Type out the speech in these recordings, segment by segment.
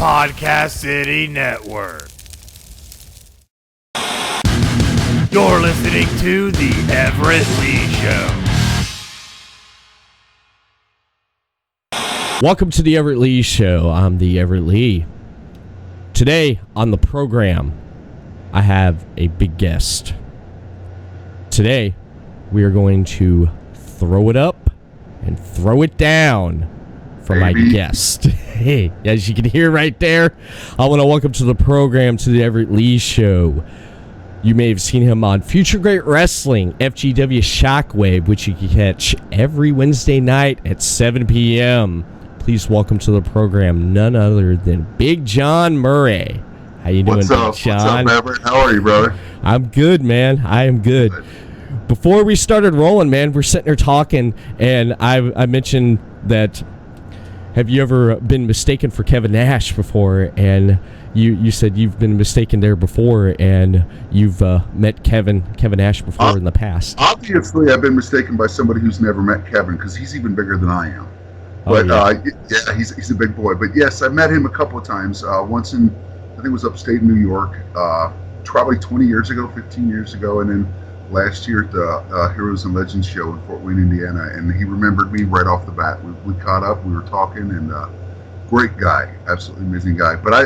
Podcast City Network. You're listening to The Everett Lee Show. Welcome to The Everett Lee Show. I'm The Everett Lee. Today on the program, I have a big guest. Today, we are going to throw it up and throw it down for my guest. Hey, as you can hear right there, I want to welcome to the program to The Everett Lee Show. You may have seen him on Future Great Wrestling FGW Shockwave, which you can catch every Wednesday night at 7 p.m. Please welcome to the program none other than Big John Murray. How you doing, Big John? What's up, Everett? How are you, brother? I'm good, man. I am good. Before we started rolling, man, we're sitting there talking, and I mentioned that, have you ever been mistaken for Kevin Nash before? And you said you've been mistaken there before, and you've met Kevin Nash before in the past. Obviously, I've been mistaken by somebody who's never met Kevin, because he's even bigger than I am. But yeah, he's a big boy. But yes, I met him a couple of times. Once in, I think it was upstate New York, probably 20 years ago, 15 years ago, and then last year at the Heroes and Legends show in Fort Wayne, Indiana. And he remembered me right off the bat. We caught up, we were talking, and great guy, absolutely amazing guy. But I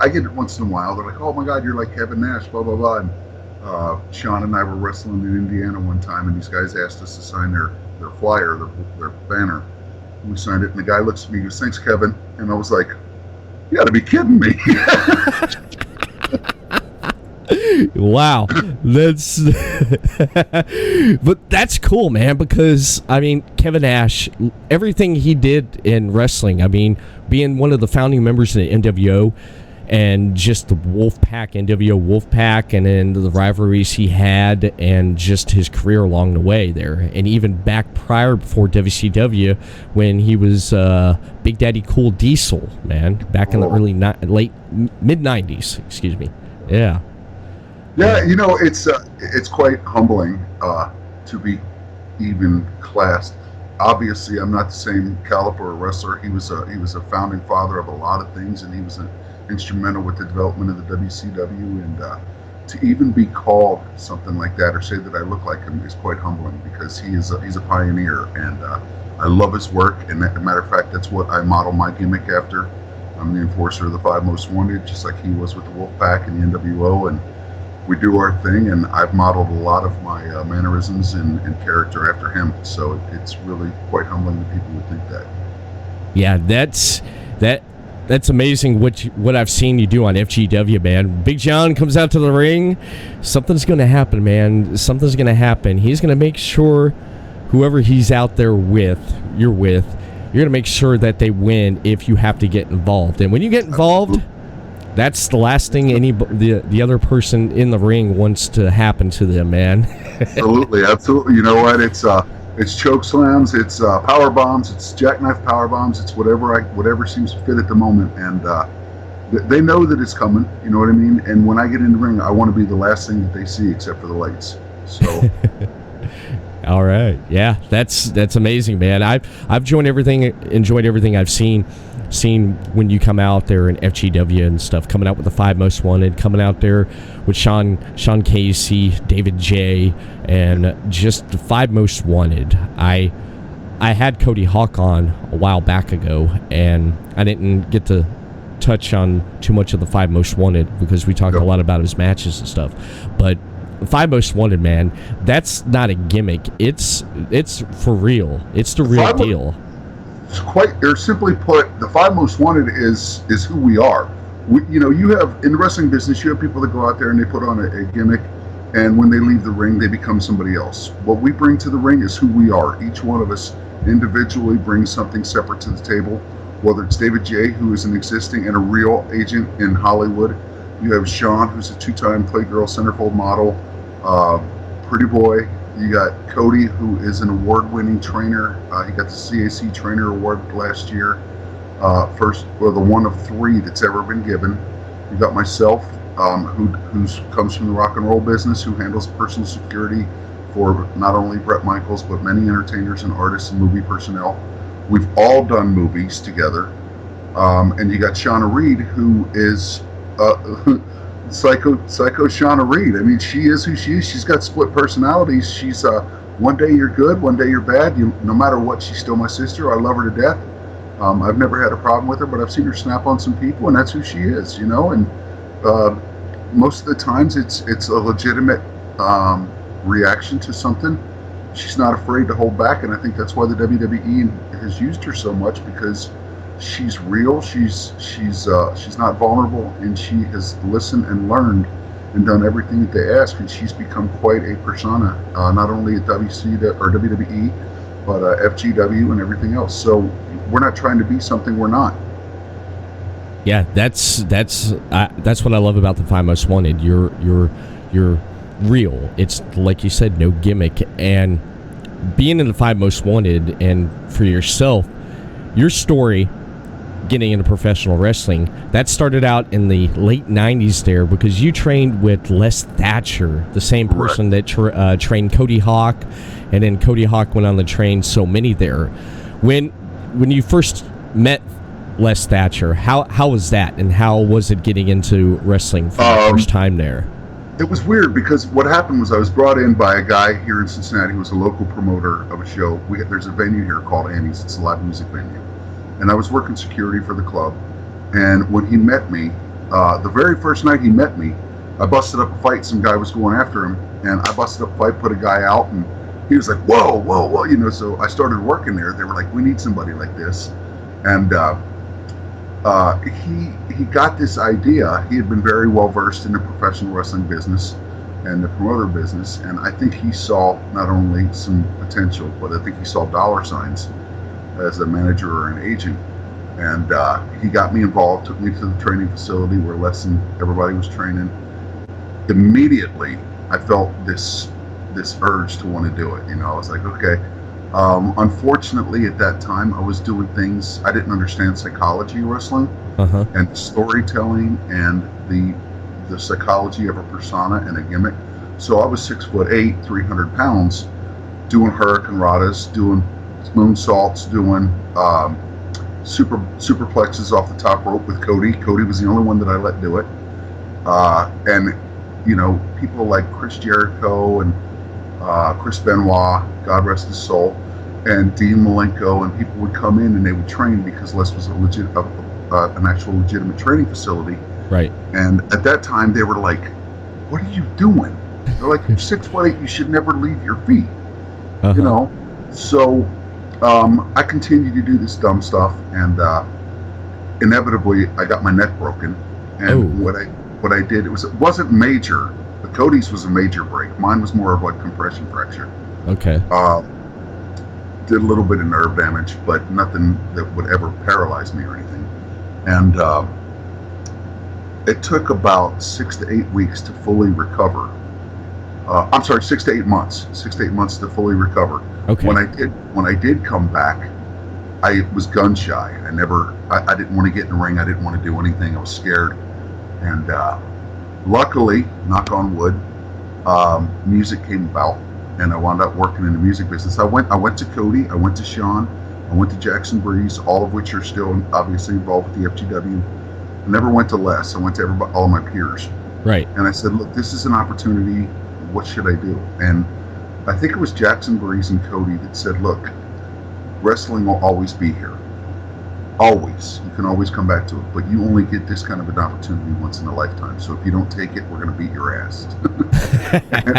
get it once in a while. They're like, "Oh my God, you're like Kevin Nash," blah blah blah. And Sean and I were wrestling in Indiana one time, and these guys asked us to sign their flyer, their banner. And we signed it, and the guy looks at me, he goes, "Thanks, Kevin." And I was like, "You got to be kidding me!" Wow, but that's cool, man. Because I mean, Kevin Nash, everything he did in wrestling. I mean, being one of the founding members of the NWO. And just the NWO Wolfpack, and then the rivalries he had, and just his career along the way there. And even back before WCW, when he was Big Daddy Cool Diesel, man, back in the mid-90s, excuse me. Yeah. Yeah, it's quite humbling to be even classed. Obviously, I'm not the same caliber of wrestler. He was a founding father of a lot of things, and he was instrumental with the development of the WCW, and to even be called something like that or say that I look like him is quite humbling, because he's a pioneer, and I love his work. And as a matter of fact, that's what I model my gimmick after. I'm the enforcer of the 5 Most Wanted, just like he was with the Wolfpack and the NWO, and we do our thing, and I've modeled a lot of my mannerisms and character after him. So it's really quite humbling that people would think that. Yeah, that's amazing what I've seen you do on FGW, man. Big John comes out to the ring. Something's going to happen, man. Something's going to happen. He's going to make sure whoever he's out there you're going to make sure that they win if you have to get involved. And when you get involved, that's the last thing the other person in the ring wants to happen to them, man. Absolutely. You know what? It's choke slams, it's power bombs, it's jackknife power bombs, it's whatever seems to fit at the moment, and they know that it's coming. You know what I mean? And when I get in the ring, I want to be the last thing that they see, except for the lights. So. All right, yeah, that's amazing, man. I've enjoyed everything I've seen when you come out there in FGW and stuff, coming out with the 5 Most Wanted, coming out there with Sean Casey, David J, and just the 5 Most Wanted. I had Cody Hawk on a while back ago, and I didn't get to touch on too much of the 5 Most Wanted because we talked a lot about his matches and stuff. But the 5 Most Wanted, man, that's not a gimmick. It's for real. It's the real deal. Or simply put, the 5 Most Wanted is who we are. You have, in the wrestling business, you have people that go out there and they put on a gimmick, and when they leave the ring, they become somebody else. What we bring to the ring is who we are. Each one of us individually brings something separate to the table, whether it's David J., who is an existing and a real agent in Hollywood. You have Sean, who's a 2-time Playgirl centerfold model, pretty boy. You got Cody, who is an award-winning trainer. He got the CAC Trainer Award last year. The one of 3 that's ever been given. You got myself, who comes from the rock and roll business, who handles personal security for not only Bret Michaels, but many entertainers and artists and movie personnel. We've all done movies together. And you got Shauna Reed, who is psycho Shauna Reed. I mean, she is who she is. She's got split personalities. She's one day you're good, one day you're bad. No matter what, she's still my sister. I love her to death. I've never had a problem with her, but I've seen her snap on some people, and that's who she is, you know. And most of the times, it's a legitimate reaction to something. She's not afraid to hold back, and I think that's why the WWE has used her so much, because she's real. She's not vulnerable, and she has listened and learned and done everything that they ask, and she's become quite a persona, not only at WWE, but FGW and everything else. So we're not trying to be something we're not. Yeah, that's what I love about the Five Most Wanted. You're real. It's like you said, no gimmick. And being in the Five Most Wanted, and for yourself, your story getting into professional wrestling, that started out in the late 90s there, because you trained with Les Thatcher, the same person that trained Cody Hawk, and then Cody Hawk went on to train so many there. When you first met Les Thatcher, how was that, and how was it getting into wrestling for the first time there? It was weird, because what happened was I was brought in by a guy here in Cincinnati who was a local promoter of a show. There's a venue here called Annie's. It's a live music venue. And I was working security for the club. And when he met me, the very first night he met me, I busted up a fight. Some guy was going after him, and I busted up a fight, put a guy out, and he was like, whoa, you know. So I started working there. They were like, we need somebody like this. And he got this idea. He had been very well versed in the professional wrestling business and the promoter business, and I think he saw not only some potential, but I think he saw dollar signs as a manager or an agent. And he got me involved, took me to the training facility where Les and everybody was training. Immediately, I felt this urge to want to do it. You know, I was like, okay. Unfortunately, at that time, I was doing things, I didn't understand psychology wrestling and storytelling and the psychology of a persona and a gimmick. So I was 6'8", 300 pounds, doing hurricanratas, doing moonsaults, doing superplexes off the top rope with Cody. Cody was the only one that I let do it. And, you know, people like Chris Jericho and Chris Benoit, God rest his soul, and Dean Malenko, and people would come in and they would train, because Les was an actual legitimate training facility. Right. And at that time, they were like, what are you doing? They're like, you're 6'8", you should never leave your feet. You know? So I continued to do this dumb stuff, and inevitably I got my neck broken. And what I did, it wasn't major. But Cody's was a major break. Mine was more of a compression fracture. Okay. Did a little bit of nerve damage, but nothing that would ever paralyze me or anything. And it took about 6 to 8 weeks to fully recover. I'm sorry, 6 to 8 months. 6 to 8 months to fully recover. Okay. When I did come back, I was gun shy. I didn't want to get in the ring. I didn't want to do anything. I was scared. And luckily, knock on wood, music came about, and I wound up working in the music business. I went to Cody, I went to Sean, I went to Jackson Breeze, all of which are still obviously involved with the FGW. I never went to Les. I went to all of my peers. Right. And I said, look, this is an opportunity. What should I do? And I think it was Jackson Breeze and Cody that said, look, wrestling will always be here. Always. You can always come back to it, but you only get this kind of an opportunity once in a lifetime. So if you don't take it, we're going to beat your ass. And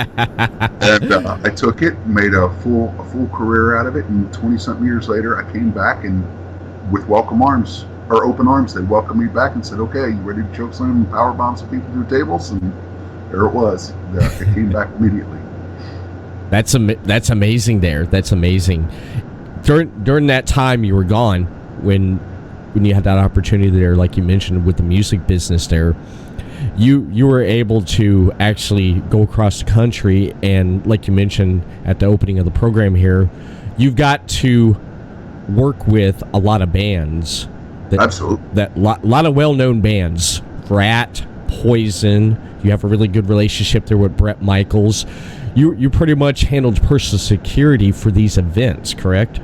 I took it, made a full career out of it, and 20-something years later, I came back, and with welcome arms, or open arms, they welcomed me back and said, okay, you ready to chokeslam and power bomb some people through tables? And there it was. It came back immediately. That's amazing there. That's amazing. During that time you were gone, when you had that opportunity there, like you mentioned with the music business there, you were able to actually go across the country, and like you mentioned at the opening of the program here, you've got to work with a lot of bands. Absolutely. Lot of well-known bands. Ratt, Poison. You have a really good relationship there with Bret Michaels. You pretty much handled personal security for these events, correct?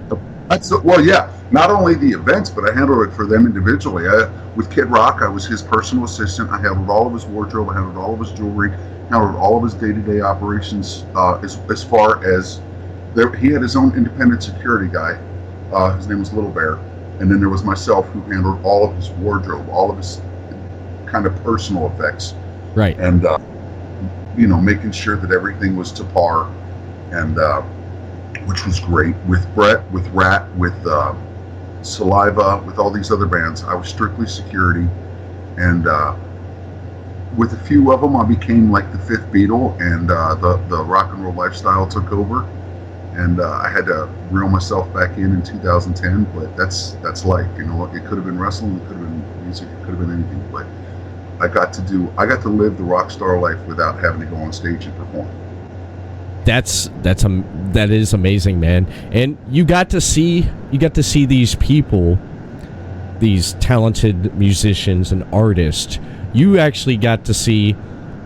Well, yeah. Not only the events, but I handled it for them individually. With Kid Rock, I was his personal assistant. I handled all of his wardrobe. I handled all of his jewelry. Handled all of his day-to-day operations. As far as he had his own independent security guy. His name was Little Bear, and then there was myself who handled all of his wardrobe, all of his kind of personal effects, Right. and making sure that everything was to par, and which was great. With Bret, with Ratt, with Saliva, with all these other bands, I was strictly security, and with a few of them, I became like the fifth Beatle, and the rock and roll lifestyle took over, and I had to reel myself back in 2010. But that's life, It could have been wrestling, it could have been music, it could have been anything, but I got to live the rock star life without having to go on stage and perform. That is amazing, man. And you got to see these people, these talented musicians and artists. You actually got to see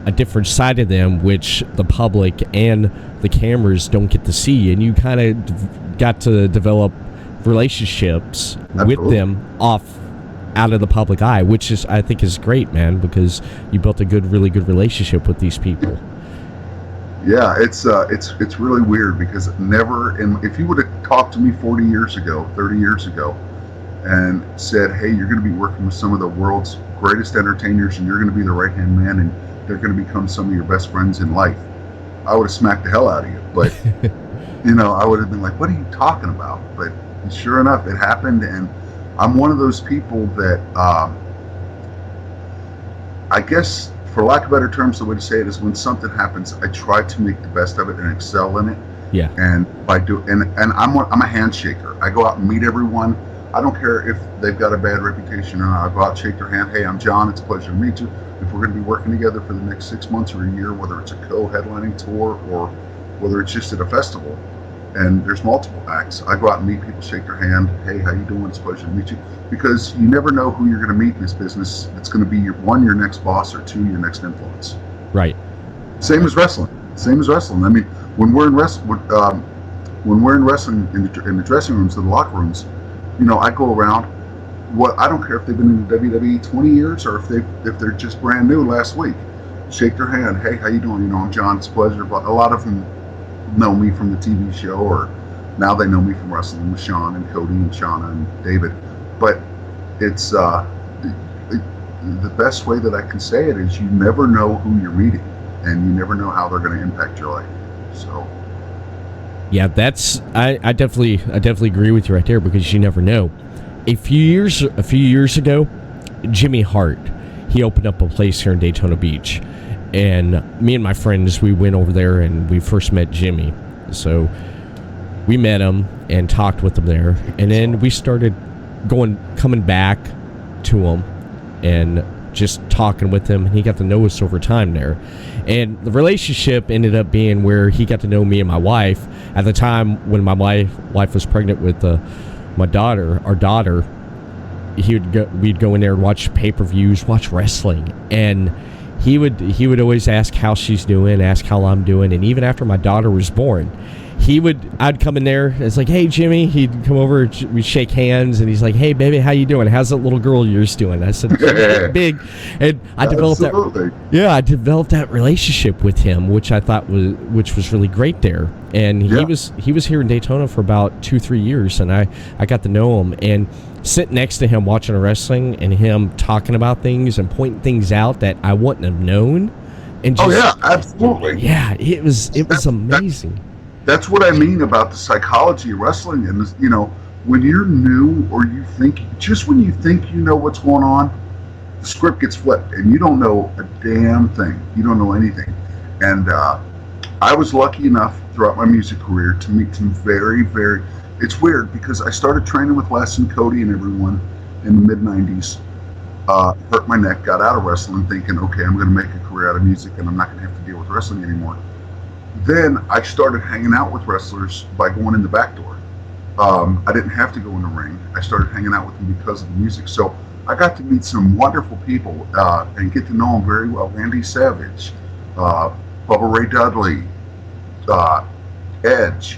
a different side of them, which the public and the cameras don't get to see, and you kind of got to develop relationships Absolutely. with them out of the public eye, which I think is great, man, because you built a really good relationship with these people. Yeah, it's really weird because if you would have talked to me 40 years ago, 30 years ago, and said, hey, you're going to be working with some of the world's greatest entertainers, and you're going to be the right-hand man, and they're going to become some of your best friends in life, I would have smacked the hell out of you. But, I would have been like, what are you talking about? But sure enough, it happened, and I'm one of those people that, I guess, for lack of better terms, the way to say it is when something happens, I try to make the best of it and excel in it. Yeah. And I'm a handshaker. I go out and meet everyone. I don't care if they've got a bad reputation or not. I go out, shake their hand. Hey, I'm John. It's a pleasure to meet you. If we're going to be working together for the next 6 months or a year, whether it's a co-headlining tour or whether it's just at a festival, and there's multiple acts, I go out and meet people, shake their hand. Hey, how you doing? It's a pleasure to meet you. Because you never know who you're going to meet in this business. It's going to be your next boss, or two, your next influence. Right. Same as wrestling. I mean, when we're in wrestling in the dressing rooms, in the locker rooms, I go around. I don't care if they've been in the WWE 20 years or if they're just brand new last week. Shake their hand. Hey, how you doing? I'm John. It's a pleasure. But a lot of them know me from the TV show, or now they know me from wrestling with Sean and Cody and Shauna and David. But it's the best way that I can say it is you never know who you're meeting, and you never know how they're going to impact your life. So yeah, I definitely agree with you right there, because you never know. A few years ago, Jimmy Hart, he opened up a place here in Daytona Beach, and me and my friends, we went over there and we first met Jimmy. So we met him and talked with him there, and then we started coming back to him and just talking with him, and he got to know us over time there. And the relationship ended up being where he got to know me and my wife. At the time when my wife was pregnant with our daughter, we'd go in there and watch pay-per-views, watch wrestling, and he would always ask how she's doing, ask how I'm doing, and even after my daughter was born, I'd come in there. It's like, hey, Jimmy. He'd come over. We'd shake hands, and he's like, hey, baby, how you doing? How's that little girl of yours doing? I said, she's big. And I developed I developed that relationship with him, which I thought was really great there. And he was here in Daytona for about 2-3 years, and I got to know him and sit next to him watching wrestling and him talking about things and pointing things out that I wouldn't have known. And just, absolutely. Yeah, it was amazing. That's what I mean about the psychology of wrestling. And, when you're new, or when you think you know what's going on, the script gets flipped and you don't know a damn thing. You don't know anything. And I was lucky enough throughout my music career to meet some very, very... It's weird because I started training with Les and Cody and everyone in the mid-'90s. Hurt my neck, got out of wrestling thinking, okay, I'm going to make a career out of music and I'm not going to have to deal with wrestling anymore. Then I started hanging out with wrestlers by going in the back door. I didn't have to go in the ring. I started hanging out with them because of the music. So I got to meet some wonderful people and get to know them very well. Randy Savage, Bubba Ray Dudley, Edge,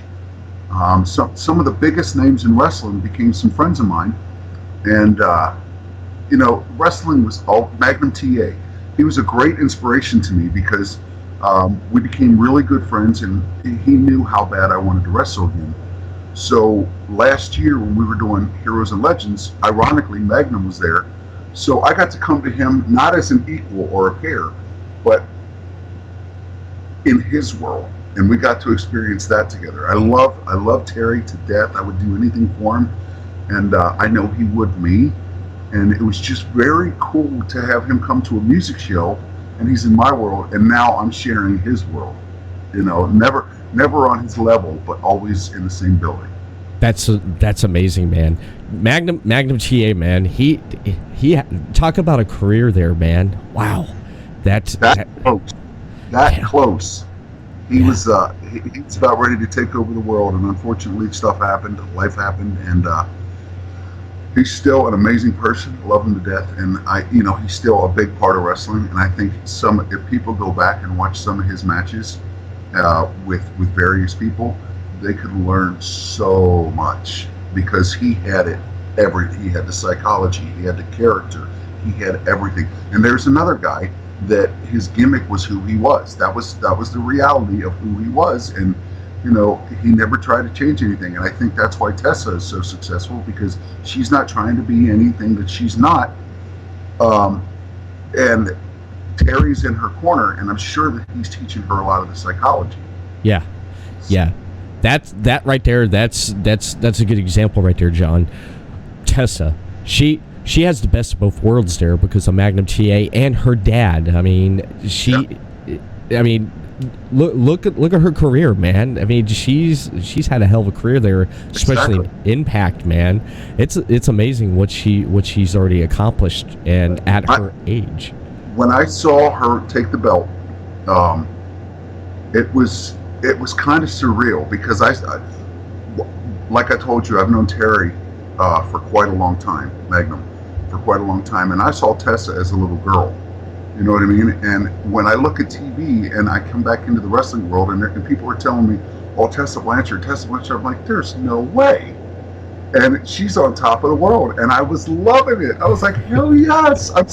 Some of the biggest names in wrestling became some friends of mine, and wrestling was all Magnum TA. He was a great inspiration to me because we became really good friends, and he knew how bad I wanted to wrestle again. So last year when we were doing Heroes and Legends, ironically Magnum was there. So I got to come to him not as an equal or a peer, but in his world, and we got to experience that together. I love Terry to death. I would do anything for him, and I know he would me. And it was just very cool to have him come to a music show, and he's in my world, and now I'm sharing his world. Never on his level, but always in the same building. That's amazing, man. Magnum TA, man. He talk about a career there, man. Wow, that close. Close. He was he's about ready to take over the world, and unfortunately, stuff happened, life happened, and he's still an amazing person. Love him to death, and he's still a big part of wrestling. And I think if people go back and watch some of his matches with various people, they could learn so much because he had it. He had the psychology, he had the character, he had everything. And there's another guy that his gimmick was who he was. That was the reality of who he was, and he never tried to change anything. And I think that's why Tessa is so successful, because she's not trying to be anything that she's not. And Terry's in her corner, and I'm sure that he's teaching her a lot of the psychology. Yeah. That right there. That's a good example right there, John. Tessa, she has the best of both worlds there because of Magnum TA and her dad. I mean, look at her career, man. I mean, she's had a hell of a career there, especially in Impact, man. It's amazing what she's already accomplished, and at her age. When I saw her take the belt, it was kind of surreal because like I told you, I've known Terry for quite a long time, Magnum, for quite a long time, and I saw Tessa as a little girl. You know what I mean? And when I look at TV and I come back into the wrestling world, and people are telling me, "Oh, Tessa Blanchard," I'm like, "There's no way." And she's on top of the world, and I was loving it. I was like, "Hell yes!" I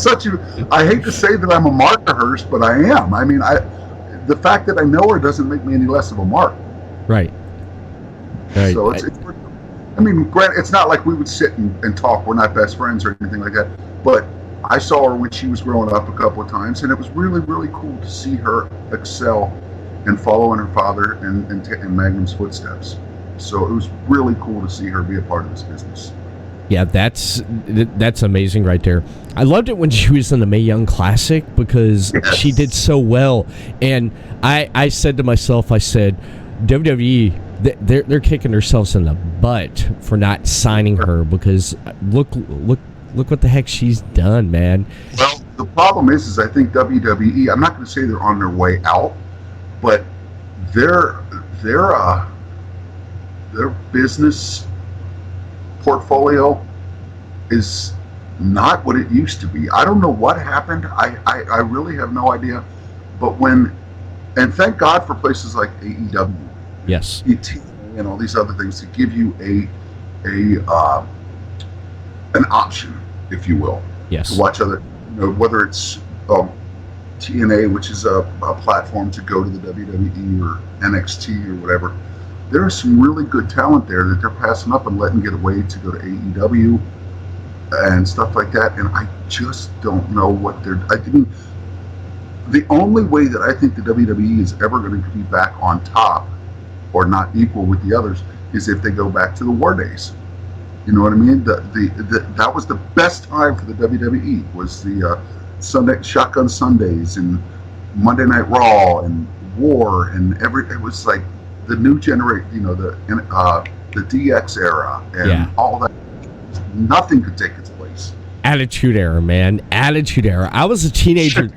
hate to say that I'm a mark of hers, but I am. I mean, the fact that I know her doesn't make me any less of a mark. Right. So I mean, granted, it's not like we would sit and talk. We're not best friends or anything like that. But I saw her when she was growing up a couple of times, and it was really, really cool to see her excel and follow in her father and Magnum's footsteps. So it was really cool to see her be a part of this business. Yeah, that's amazing right there. I loved it when she was in the Mae Young Classic because she did so well. And I said to myself, I said, WWE, they're kicking themselves in the butt for not signing her because look what the heck she's done, man. Well, the problem is I think WWE, I'm not going to say they're on their way out, but their business portfolio is not what it used to be. I don't know what happened. I really have no idea. But and thank God for places like AEW, yes, ET, and all these other things to give you an option, if you will, yes, to watch other, whether it's TNA, which is a platform to go to the WWE or NXT or whatever. There is some really good talent there that they're passing up and letting get away to go to AEW and stuff like that. And I just don't know what the only way that I think the WWE is ever going to be back on top or not equal with the others is if they go back to the War Days. You know what I mean? That was the best time for the WWE, was the Sunday Shotgun Sundays and Monday Night Raw and War and it was like the new generation, the DX era and all that. Nothing could take its place. Attitude Era, man. Attitude Era. I was a teenager.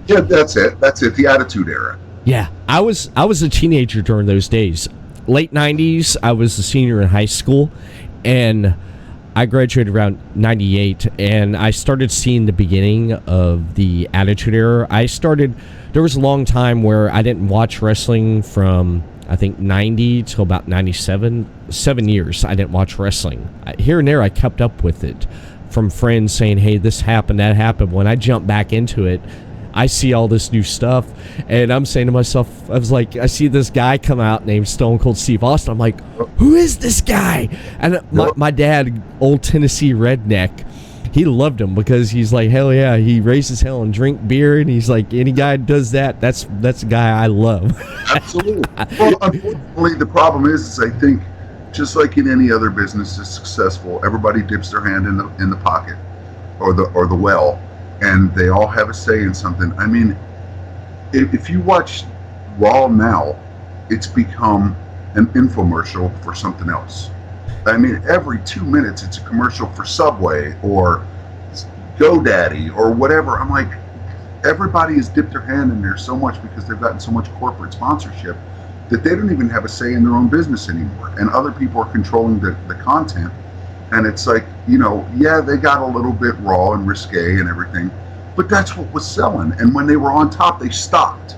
Yeah, that's it. The Attitude Era. Yeah, I was a teenager during those days. Late 90s, I was a senior in high school, and I graduated around 98, and I started seeing the beginning of the Attitude Era. There was a long time where I didn't watch wrestling from I think 90 till about 97, 7 years, I didn't watch wrestling. Here and there, I kept up with it from friends saying, hey, this happened, that happened. When I jump back into it, I see all this new stuff, and I'm saying to myself, I was like, I see this guy come out named Stone Cold Steve Austin. I'm like, who is this guy? And my dad, old Tennessee redneck, he loved him because he's like, hell yeah, he raises hell and drink beer, and he's like, any guy that does that, that's a guy I love. Absolutely. Well, unfortunately, the problem is I think, just like in any other business that's successful, everybody dips their hand in the pocket or the well, and they all have a say in something. I mean, if you watch Raw now, it's become an infomercial for something else. I mean, every 2 minutes it's a commercial for Subway or GoDaddy or whatever. I'm like, everybody has dipped their hand in there so much because they've gotten so much corporate sponsorship that they don't even have a say in their own business anymore. And other people are controlling the content. And it's like, you know, yeah, they got a little bit raw and risque and everything, but that's what was selling. And when they were on top, they stopped.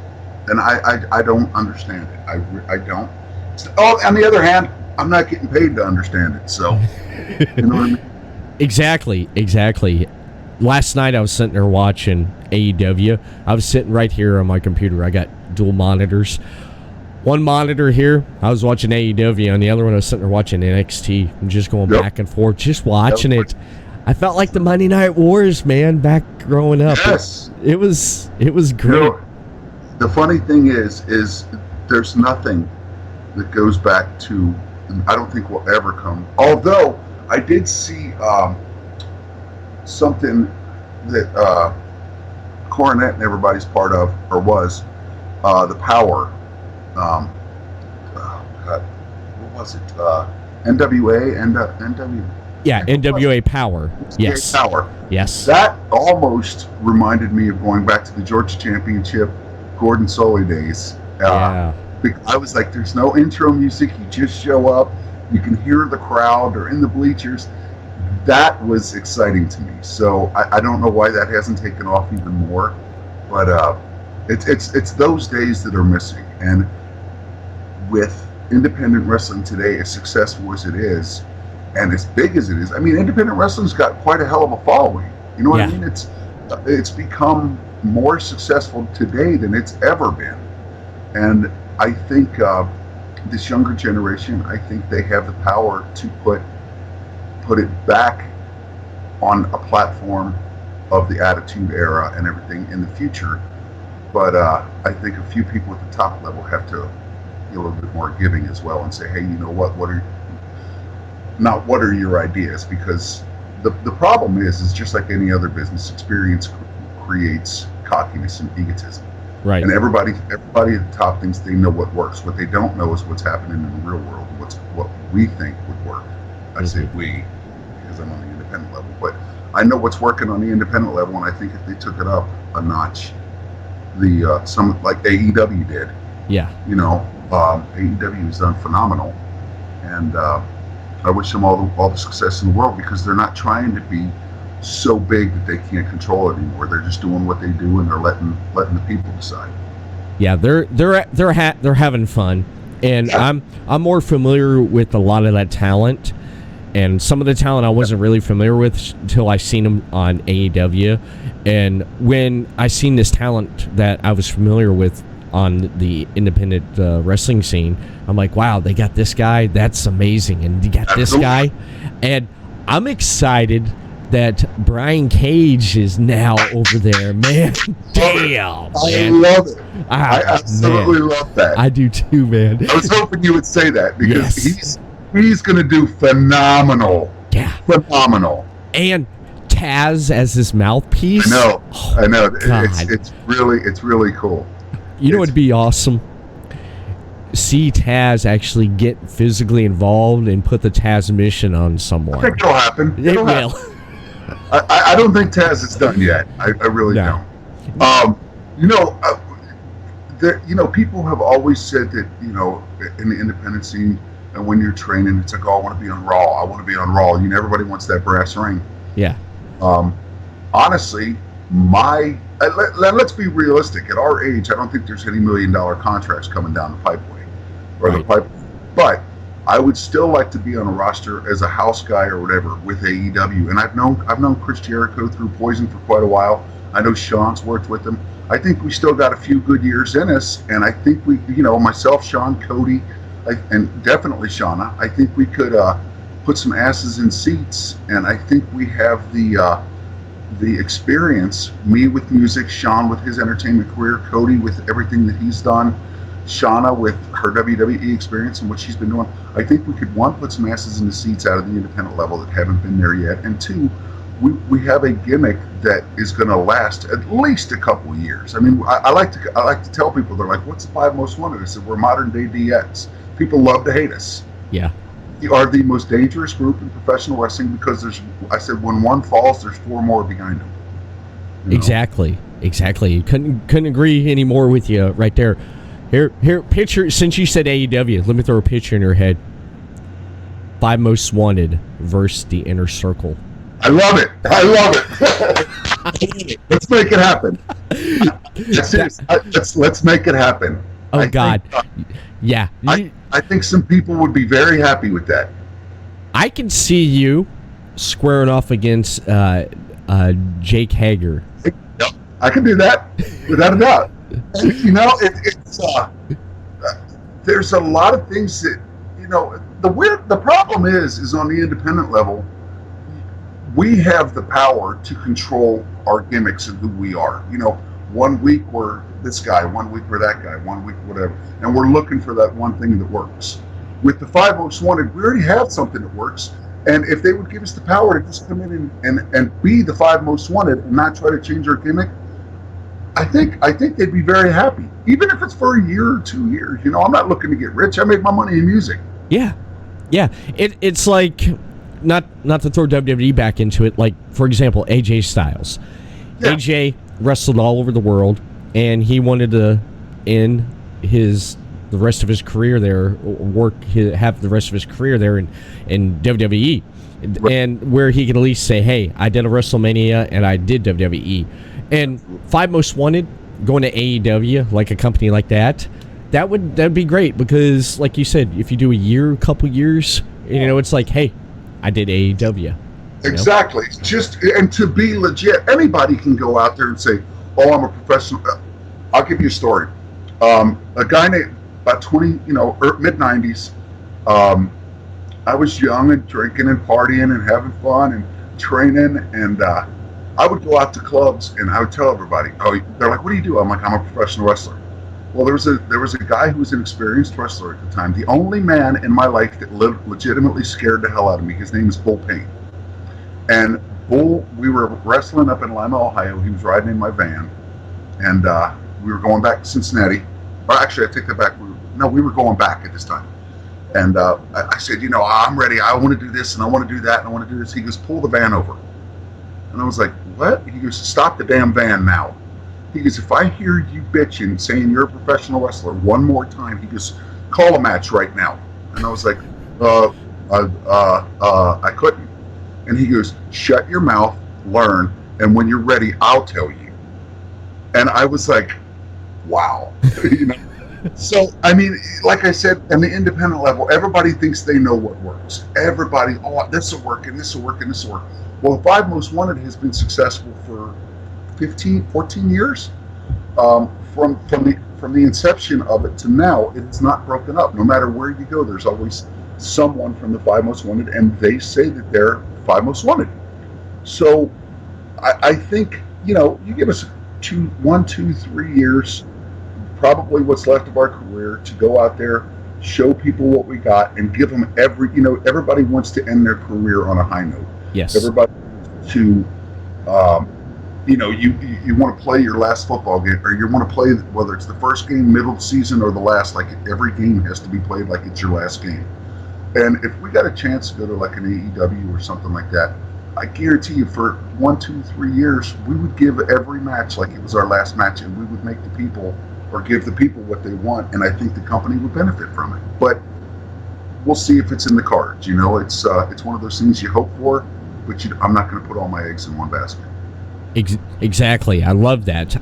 And I don't understand it. I don't. Oh, on the other hand, I'm not getting paid to understand it. So, you know what I mean? Exactly. Last night I was sitting there watching AEW. I was sitting right here on my computer. I got dual monitors. One monitor here, I was watching AEW. On the other one, I was sitting there watching NXT. I'm just going back and forth, just watching it. I felt like the Monday Night Wars, man, back growing up. Yes. It was great. You know, the funny thing is there's nothing that goes back to, I don't think will ever come. Although I did see something that Coronet and everybody's part of, or was, the Power. Oh God, what was it? NWA. Yeah, NWA Power. Yes. Power. Yes. That almost reminded me of going back to the Georgia Championship, Gordon Soley days. Yeah. I was like, there's no intro music. You just show up. You can hear the crowd or in the bleachers. That was exciting to me. So I don't know why that hasn't taken off even more, but it's those days that are missing. And with independent wrestling today, as successful as it is, and as big as it is, I mean, independent wrestling's got quite a hell of a following. You know what I mean? It's become more successful today than it's ever been. And I think this younger generation, I think they have the power to put it back on a platform of the Attitude Era and everything in the future. But I think a few people at the top level have to be a little bit more giving as well and say, hey, you know what are your ideas? Because the problem is just like any other business, experience creates cockiness and egotism. Right. And everybody at the top thinks they know what works. What they don't know is what's happening in the real world, what we think would work. I say we, because I'm on the independent level, but I know what's working on the independent level, and I think if they took it up a notch, some like AEW did. Yeah. You know, AEW has done phenomenal, and I wish them all the success in the world, because they're not trying to be so big that they can't control it anymore. They're just doing what they do, and they're letting the people decide. Yeah, they're having fun, and yeah. I'm more familiar with a lot of that talent, and some of the talent I wasn't really familiar with until I seen them on AEW, and when I seen this talent that I was familiar with on the independent wrestling scene, I'm like, wow, they got this guy, that's amazing, and you got this guy, and I'm excited that Brian Cage is now over there, man. Damn, I man. love it. I absolutely love that. I do too, man. I was hoping you would say that, because he's going to do phenomenal. Yeah, phenomenal. And Taz as his mouthpiece. I know. It's really cool. You know what'd be awesome? See Taz actually get physically involved and put the Taz mission on someone. I think it'll happen. It will. I don't think Taz is done yet. I really don't. People have always said that, in the independent scene, and when you're training, it's like, oh, I want to be on Raw. I want to be on Raw. Everybody wants that brass ring. Yeah. Honestly, let's be realistic. At our age, I don't think there's any $1 million contracts coming down the pipeway. or the Right. pipe. But I would still like to be on a roster as a house guy or whatever with AEW. And I've known Chris Jericho through Poison for quite a while. I know Sean's worked with him. I think we still got a few good years in us, and I think we, myself, Sean, Cody, and definitely Shauna, I think we could put some asses in seats, and I think we have the experience, me with music, Sean with his entertainment career, Cody with everything that he's done, Shauna with her WWE experience and what she's been doing. I think we could, one, put some asses in the seats out of the independent level that haven't been there yet, and two, we have a gimmick that is going to last at least a couple of years. I mean, I like to tell people, they're like, "What's the 5 most wanted?" I said, "We're modern day DX." People love to hate us. Yeah. We are the most dangerous group in professional wrestling because I said, when one falls, there's 4 more behind him. Exactly. Couldn't agree any more with you right there. Here, picture, since you said AEW, let me throw a picture in your head. 5 Most Wanted versus the Inner Circle. I love it. Let's make it happen. Let's make it happen. Oh, God. Yeah. I think some people would be very happy with that. I can see you squaring off against Jake Hager. Yep, I can do that without a doubt. And, it's there's a lot of things that the problem is on the independent level, we have the power to control our gimmicks and who we are. 1 week we're this guy, 1 week we're that guy, 1 week whatever, and we're looking for that one thing that works. With the 5 Most Wanted, we already have something that works, and if they would give us the power to just come in and be the 5 Most Wanted and not try to change our gimmick, I think they'd be very happy, even if it's for a year or 2 years. I'm not looking to get rich. I make my money in music. Yeah. It's like, not to throw WWE back into it, like, for example, AJ Styles. Yeah. AJ wrestled all over the world, and he wanted to end the rest of his career there, have the rest of his career there in WWE, right. And where he could at least say, "Hey, I did a WrestleMania and I did WWE." And 5 Most Wanted going to AEW, like a company like that'd be great, because, like you said, if you do a couple years, it's like, "Hey, I did AEW." Exactly. And to be legit, anybody can go out there and say, "Oh, I'm a professional." I'll give you a story. A guy named, about 20, mid-90s. I was young and drinking and partying and having fun and training, and I would go out to clubs and I would tell everybody, they're like, "What do you do?" I'm like, "I'm a professional wrestler." Well, there was a guy who was an experienced wrestler at the time, the only man in my life that legitimately scared the hell out of me. His name is Bull Payne. And Bull, we were wrestling up in Lima, Ohio. He was riding in my van, and we were going back to Cincinnati. Or actually, I take that back. We were going back at this time. And I said, "I'm ready. I want to do this, and I want to do that, and I want to do this." He goes, "Pull the van over." And I was like, "What?" He goes, "Stop the damn van now." He goes, "If I hear you bitching, saying you're a professional wrestler one more time," he goes, "call a match right now." And I was like, I couldn't. And he goes, "Shut your mouth, learn, and when you're ready, I'll tell you." And I was like, wow. So, I mean, like I said, on the independent level, everybody thinks they know what works. Everybody, this will work, and this will work, and this will work. Well, the 5 Most Wanted has been successful for 14 years. From the inception of it to now, it's not broken up. No matter where you go, there's always someone from the 5 Most Wanted, and they say that they're 5 Most Wanted. So I think, you give us 1, 2, 3 years, probably what's left of our career, to go out there, show people what we got, and give them everybody wants to end their career on a high note. Yes. Everybody wants to, you want to play your last football game, or you want to play, whether it's the first game, middle of the season, or the last, like every game has to be played like it's your last game. And if we got a chance to go to like an AEW or something like that, I guarantee you for 1, 2, 3 years, we would give every match like it was our last match, and we would make the people, or give the people what they want, and I think the company would benefit from it. But we'll see if it's in the cards. It's one of those things you hope for, but I'm not going to put all my eggs in one basket. Exactly. I love that.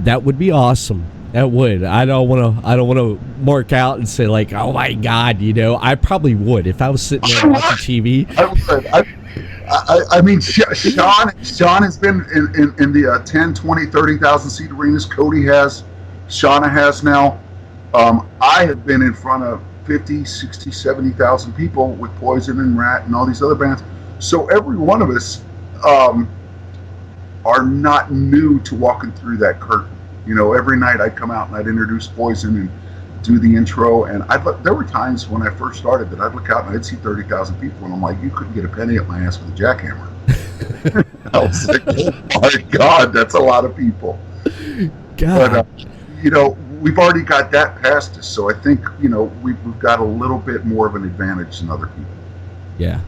That would be awesome. That would. I don't want to mark out and say like, oh my God, I probably would if I was sitting there watching TV. I would. I mean, Sean has been in the 10, 20, 30,000 seat arenas. Cody has, Shauna has now. I have been in front of 50, 60, 70,000 people with Poison and Ratt and all these other bands. So every one of us are not new to walking through that curtain. Every night I'd come out and I'd introduce Poison and do the intro, and there were times when I first started that I'd look out and I'd see 30,000 people, and I'm like, you couldn't get a penny up my ass with a jackhammer. I was like, oh my God, that's a lot of people. God. But we've already got that past us, so I think we've got a little bit more of an advantage than other people. Yeah.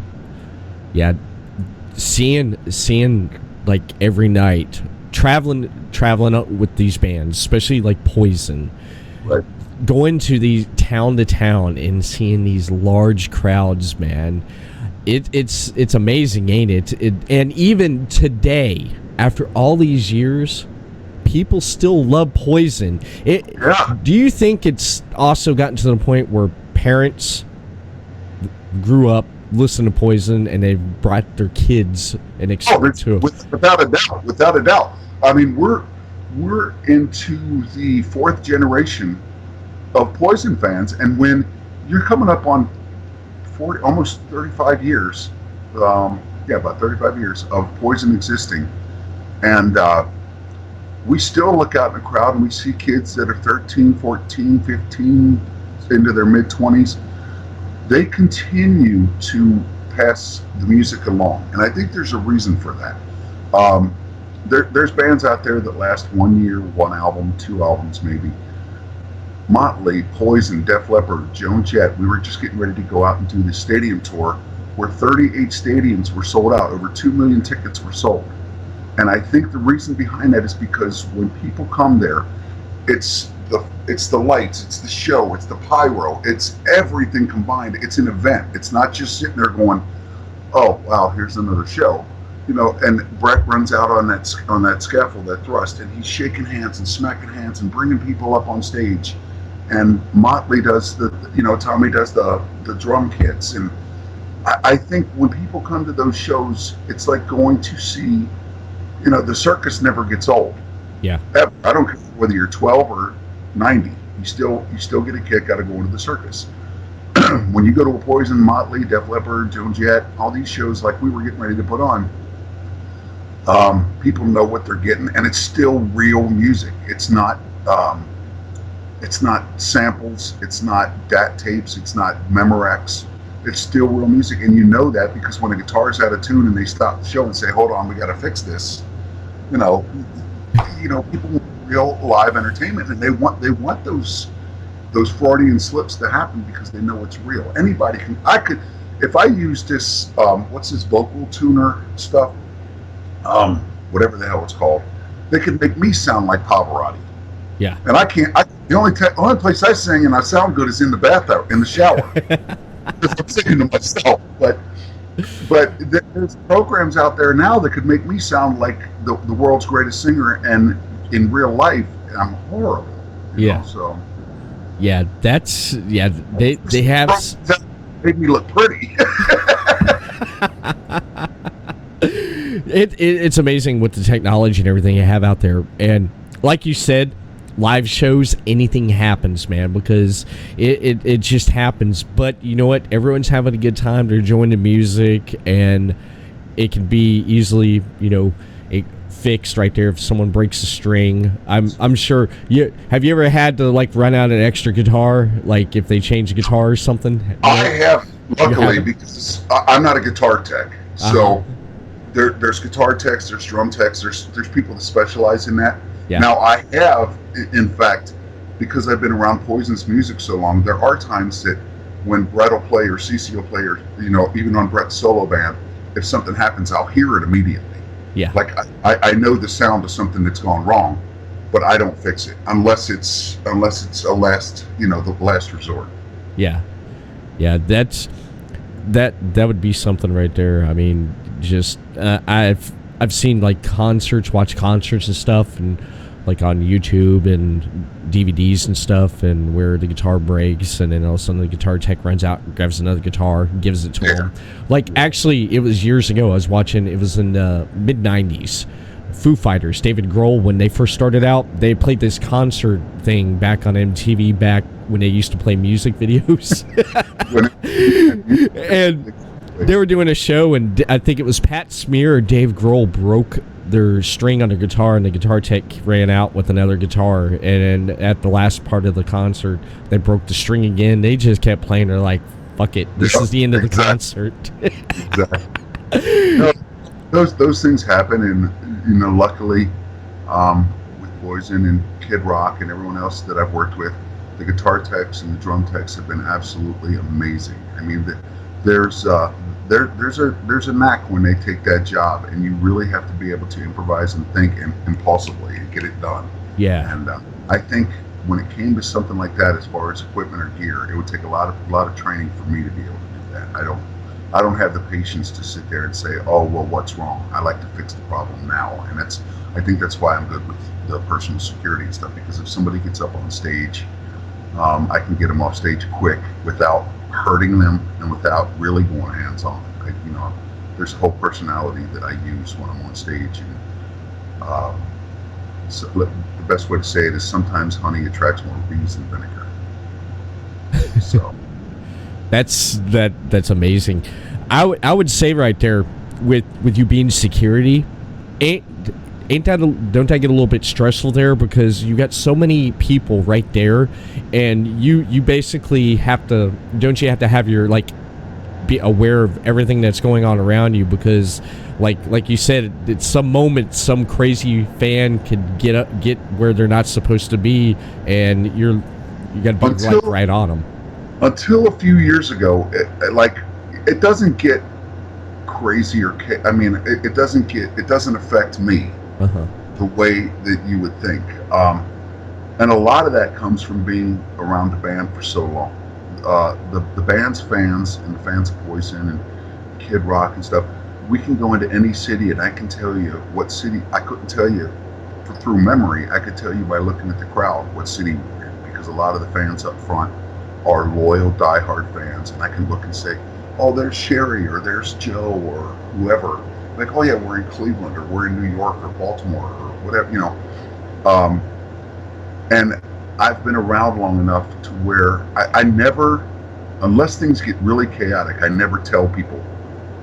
Seeing like every night, traveling up with these bands, especially like Poison. Right. Going to these town to town and seeing these large crowds, man, it's amazing, ain't it? And even today, after all these years, people still love Poison. Do you think it's also gotten to the point where parents grew up listening to Poison and they've brought their kids and exposed to them? Without a doubt. I mean, we're into the fourth generation of Poison fans, and when you're coming up on 40, almost 35 years, about 35 years of Poison existing, and we still look out in the crowd and we see kids that are 13, 14, 15, into their mid-20s. They continue to pass the music along, and I think there's a reason for that. There's bands out there that last 1 year, one album, two albums maybe. Motley, Poison, Def Leppard, Joan Jett. We were just getting ready to go out and do the stadium tour where 38 stadiums were sold out. Over 2 million tickets were sold. And I think the reason behind that is because when people come there, it's the lights, it's the show, it's the pyro, it's everything combined. It's an event. It's not just sitting there going, oh, wow, here's another show. And Bret runs out on that scaffold, that thrust, and he's shaking hands and smacking hands and bringing people up on stage. And Motley does Tommy does the drum kits. And I think when people come to those shows, it's like going to see, the circus never gets old. Yeah. Ever. I don't care whether you're 12 or 90, you still get a kick out of going to the circus. When you go to a Poison, Motley, Def Leppard, Joan Jett, all these shows like we were getting ready to put on, people know what they're getting, and it's still real music. It's not samples, it's not DAT tapes, it's not Memorex. It's still real music, and you know that because when a guitar's out of tune and they stop the show and say, hold on, we got to fix this, people want real live entertainment, and they want those Freudian slips to happen because they know it's real. Anybody can. If I use this, what's this vocal tuner stuff, whatever the hell it's called, they can make me sound like Pavarotti. Yeah. And I can't. The only place I sing and I sound good is in the bathroom, in the shower. I'm singing to myself. But there's programs out there now that could make me sound like the world's greatest singer, and in real life, I'm horrible. So. Yeah, they have. That made me look pretty. It's amazing with the technology and everything you have out there, and like you said, live shows, anything happens, man, because it just happens. But you know what? Everyone's having a good time. They're enjoying the music, and it can be easily, fixed right there if someone breaks a string. I'm sure. Have you ever had to like run out an extra guitar, like if they change a guitar or something? I have, luckily, because I'm not a guitar tech, so there's guitar techs, there's drum techs, there's people that specialize in that. Yeah. Now I have, in fact, because I've been around Poison's music so long, there are times that when Bret will play or CeCe will play, or even on Bret's solo band, if something happens, I'll hear it immediately. Yeah. Like I know the sound of something that's gone wrong, but I don't fix it unless it's the last resort. Yeah. Yeah, that would be something right there. I mean, just I've seen like watch concerts and stuff, and like on YouTube and DVDs and stuff, and where the guitar breaks, and then all of a sudden the guitar tech runs out and grabs another guitar, gives it to him. Like, actually, it was years ago. I was watching. It was in the mid '90s. Foo Fighters, David Grohl, when they first started out, they played this concert thing back on MTV back when they used to play music videos. And they were doing a show, and I think it was Pat Smear or Dave Grohl broke their string on the guitar, and the guitar tech ran out with another guitar. And at the last part of the concert, they broke the string again. They just kept playing. They're like, fuck it, this is the end of the concert. Exactly. Those things happen, and luckily, with Poison and Kid Rock and everyone else that I've worked with, the guitar techs and the drum techs have been absolutely amazing. I mean, there's a knack when they take that job, and you really have to be able to improvise and think impulsively and get it done. Yeah. And I think when it came to something like that, as far as equipment or gear, it would take a lot of training for me to be able to do that. I don't have the patience to sit there and say, oh, well, what's wrong? I like to fix the problem now. And I think that's why I'm good with the personal security and stuff, because if somebody gets up on stage, I can get them off stage quick without hurting them and without really going hands-on. There's a whole personality that I use when I'm on stage. And so the best way to say it is sometimes honey attracts more bees than vinegar. So. That's amazing. I would say right there with you being security, don't that get a little bit stressful there, because you got so many people right there, and you basically have to, don't you have to have your, like, be aware of everything that's going on around you, because like you said, at some moment some crazy fan could get where they're not supposed to be, and you got to be right on them. Until a few years ago, it doesn't get crazy or I mean, it doesn't affect me the way that you would think, and a lot of that comes from being around the band for so long. The band's fans and the fans of Poison and Kid Rock and stuff, we can go into any city and I can tell you what city. I couldn't tell you through memory. I could tell you by looking at the crowd what city we're in, because a lot of the fans up front are loyal, diehard fans, and I can look and say, oh, there's Sherry, or there's Joe, or whoever. Like, oh yeah, we're in Cleveland, or we're in New York, or Baltimore, or whatever, and I've been around long enough to where I never, unless things get really chaotic, I never tell people,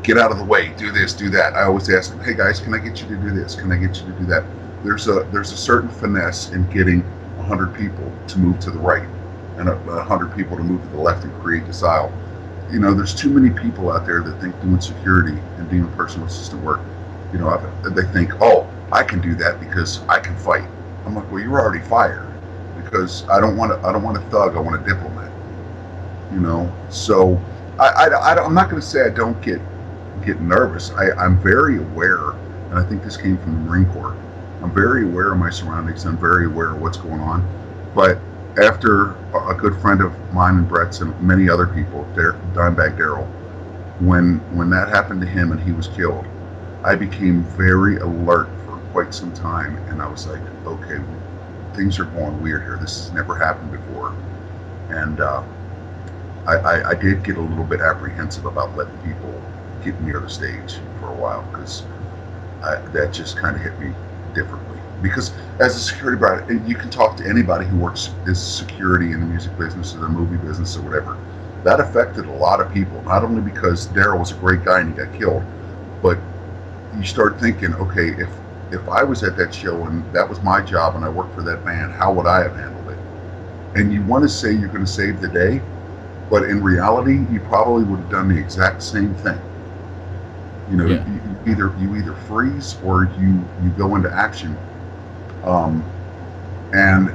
get out of the way, do this, do that. I always ask them, hey guys, can I get you to do this? Can I get you to do that? There's a certain finesse in getting 100 people to move to the right, and 100 people to move to the left and create this aisle. There's too many people out there that think doing security and doing personal assistant work, they think, oh, I can do that because I can fight. I'm like, well, you're already fired, because I don't want a thug, I want a diplomat. So I'm not going to say I don't get nervous. I'm very aware, and I think this came from the Marine Corps. I'm very aware of my surroundings. I'm very aware of what's going on, but after a good friend of mine and Brett's and many other people, Dimebag Darrell, when that happened to him and he was killed, I became very alert for quite some time, and I was like, okay, things are going weird here. This has never happened before, and I did get a little bit apprehensive about letting people get near the stage for a while, because that just kind of hit me differently. Because as a security guard, you can talk to anybody who works as security in the music business or the movie business or whatever. That affected a lot of people, not only because Darrell was a great guy and he got killed, but you start thinking, okay, if I was at that show and that was my job and I worked for that band, how would I have handled it? And you want to say you're going to save the day, but in reality, you probably would have done the exact same thing. You either freeze or you go into action. And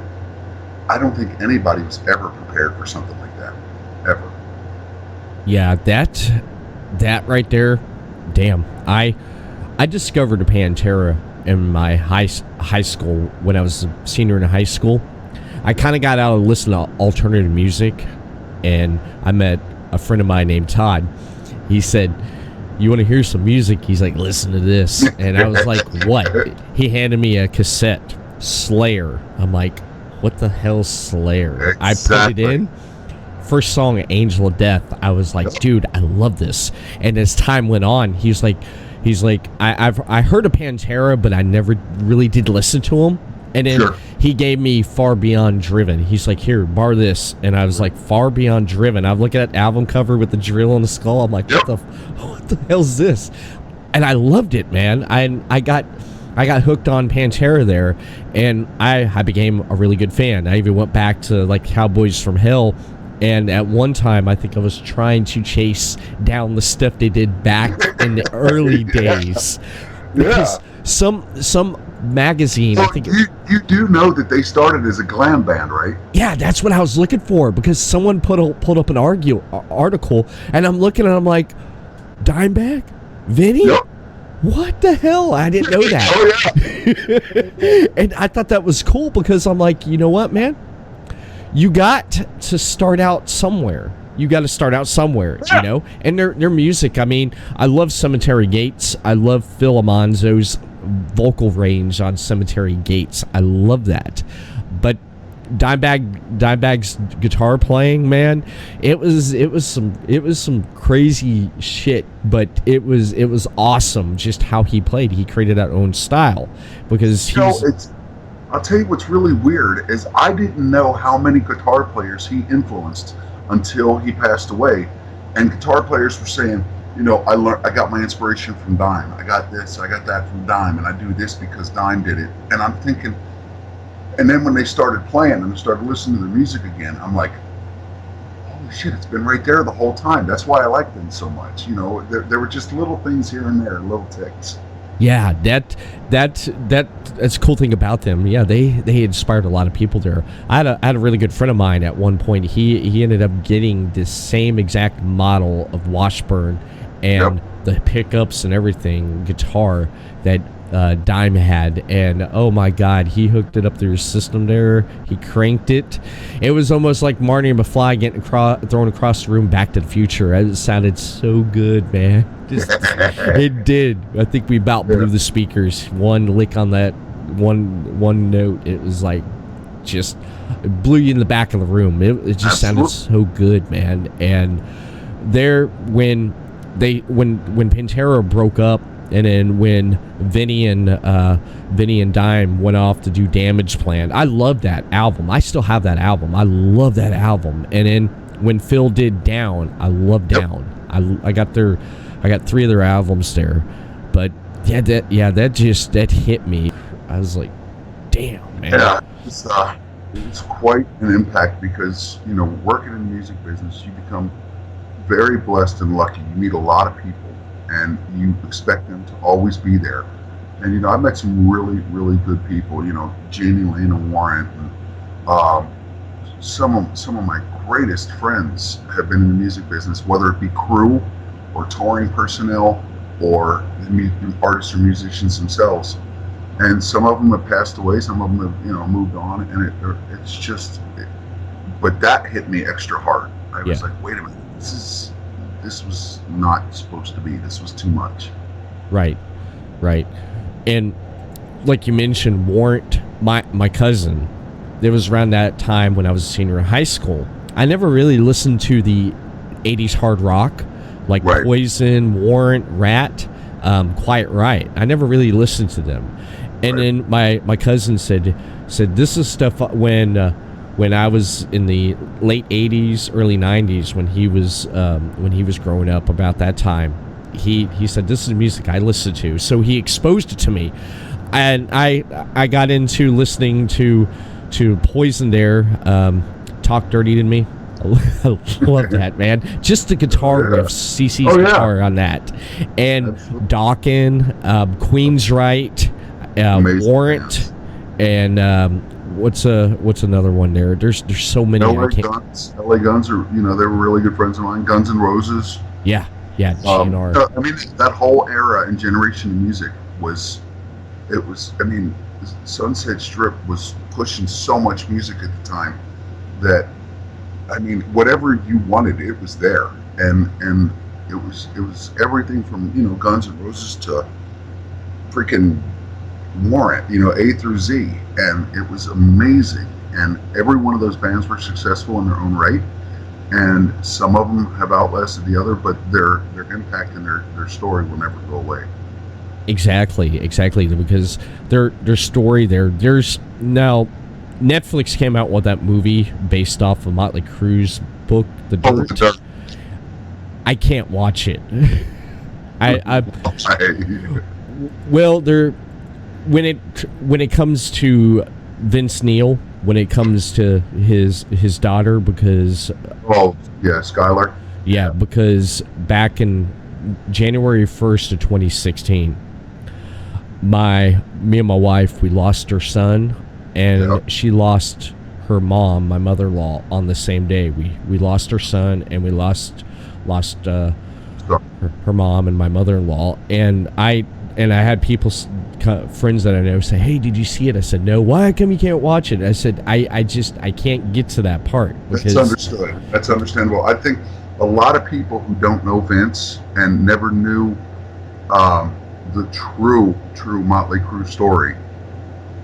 I don't think anybody was ever prepared for something like that, ever. Yeah, that right there, damn. I discovered a Pantera in my high school when I was a senior in high school. I kind of got out of listening to alternative music, and I met a friend of mine named Todd. He said, you want to hear some music? He's like, listen to this. And I was like, what? He handed me a cassette Slayer. I'm like, what the hell's Slayer? Exactly. I put it in. First song, Angel of Death. I was like, dude, I love this. And as time went on, he's like, I heard of Pantera, but I never really did listen to him. And then he gave me Far Beyond Driven. He's like, here, borrow this. And I was like, Far Beyond Driven. I'm looking at the album cover with the drill on the skull. I'm like, what the hell's this? And I loved it, man. I got hooked on Pantera there, and I became a really good fan. I even went back to like Cowboys from Hell, and at one time I think I was trying to chase down the stuff they did back in the early days. Because some magazine, so I think you do know that they started as a glam band, right? Yeah, that's what I was looking for, because someone pulled up an article, and I'm looking and I'm like, Dimebag? Vinny? Yep. What the hell? I didn't know that. Oh yeah. And I thought that was cool, because I'm like, you know what, man? You got to start out somewhere. You got to start out somewhere, you know? And their music, I mean, I love Cemetery Gates. I love Phil Alonzo's vocal range on Cemetery Gates. I love that. But Dimebag's guitar playing, man, it was some crazy shit, but it was awesome just how he played. He created that own style, because I'll tell you what's really weird is I didn't know how many guitar players he influenced until he passed away, and guitar players were saying, you know, I got my inspiration from Dime. I got this, I got that from Dime, and I do this because Dime did it. And I'm thinking. And then when they started playing and I started listening to their music again, I'm like, holy shit, it's been right there the whole time. That's why I like them so much. You know, there were just little things here and there, little ticks. Yeah, that's a cool thing about them. Yeah, they inspired a lot of people there. I had a really good friend of mine at one point. He ended up getting this same exact model of Washburn and the pickups and everything, guitar that Dime had, and oh my god, he hooked it up through his system there. He cranked it. It was almost like Marty McFly getting thrown across the room, Back to the Future. It sounded so good, man. It did. I think we about blew the speakers. One lick on that one note, it was like just it blew you in the back of the room. It just sounded so good, man. And there, when Pantera broke up, and then when Vinny and Dime went off to do Damage Plan, I love that album. I still have that album. I love that album. And then when Phil did Down, I love Down. I got 3 of their albums there. But that hit me. I was like, damn, man. Yeah, it's quite an impact, because you know, working in the music business, you become very blessed and lucky. You meet a lot of people, and you expect them to always be there. And, you know, I met some really, really good people, you know, Janie Lane and Warren. And, some of my greatest friends have been in the music business, whether it be crew or touring personnel or artists or musicians themselves. And some of them have passed away, some of them have, you know, moved on, and it's just, but that hit me extra hard. I was like, wait a minute, this was not supposed to be. This was too much. Right. And like you mentioned, Warrant, my cousin, it was around that time when I was a senior in high school. I never really listened to the 80s hard rock, like Poison, Warrant, Ratt, Quiet Riot. I never really listened to them. And then my cousin said this is stuff when I was in the late 80s, early 90s, when he was growing up, about that time, he said, this is the music I listened to. So he exposed it to me. And I got into listening to Poison there, Talk Dirty to Me. I love that, man. Just the guitar riff, CC's guitar on that. And Dawkins, Queensryche, Warrant, and what's another one there? There's so many. LA Guns are, you know, they were really good friends of mine. Guns N' Roses. Yeah, GNR. I mean, that whole era and generation of music was. I mean, Sunset Strip was pushing so much music at the time that, I mean, whatever you wanted, it was there, and it was everything from, you know, Guns N' Roses to freaking warrant, A through Z, and it was amazing. And every one of those bands were successful in their own right, and some of them have outlasted the other, but their impact and their story will never go away. Exactly, because their story, there's now Netflix came out with that movie based off of Motley Crue's book, The Dirt. I can't watch it. Well, when it comes to Vince Neil, when it comes to his daughter, because Skylar. Yeah, because back in January 1st of 2016, me and my wife, we lost her son, and she lost her mom, my mother-in-law, on the same day. We lost her son, and we lost her mom and my mother-in-law, and I had people, friends that I know, say, "Hey, did you see it?" I said, "No." "Why come you can't watch it?" I said, I can't get to that part. That's understood. That's understandable. I think a lot of people who don't know Vince and never knew the true Motley Crue story.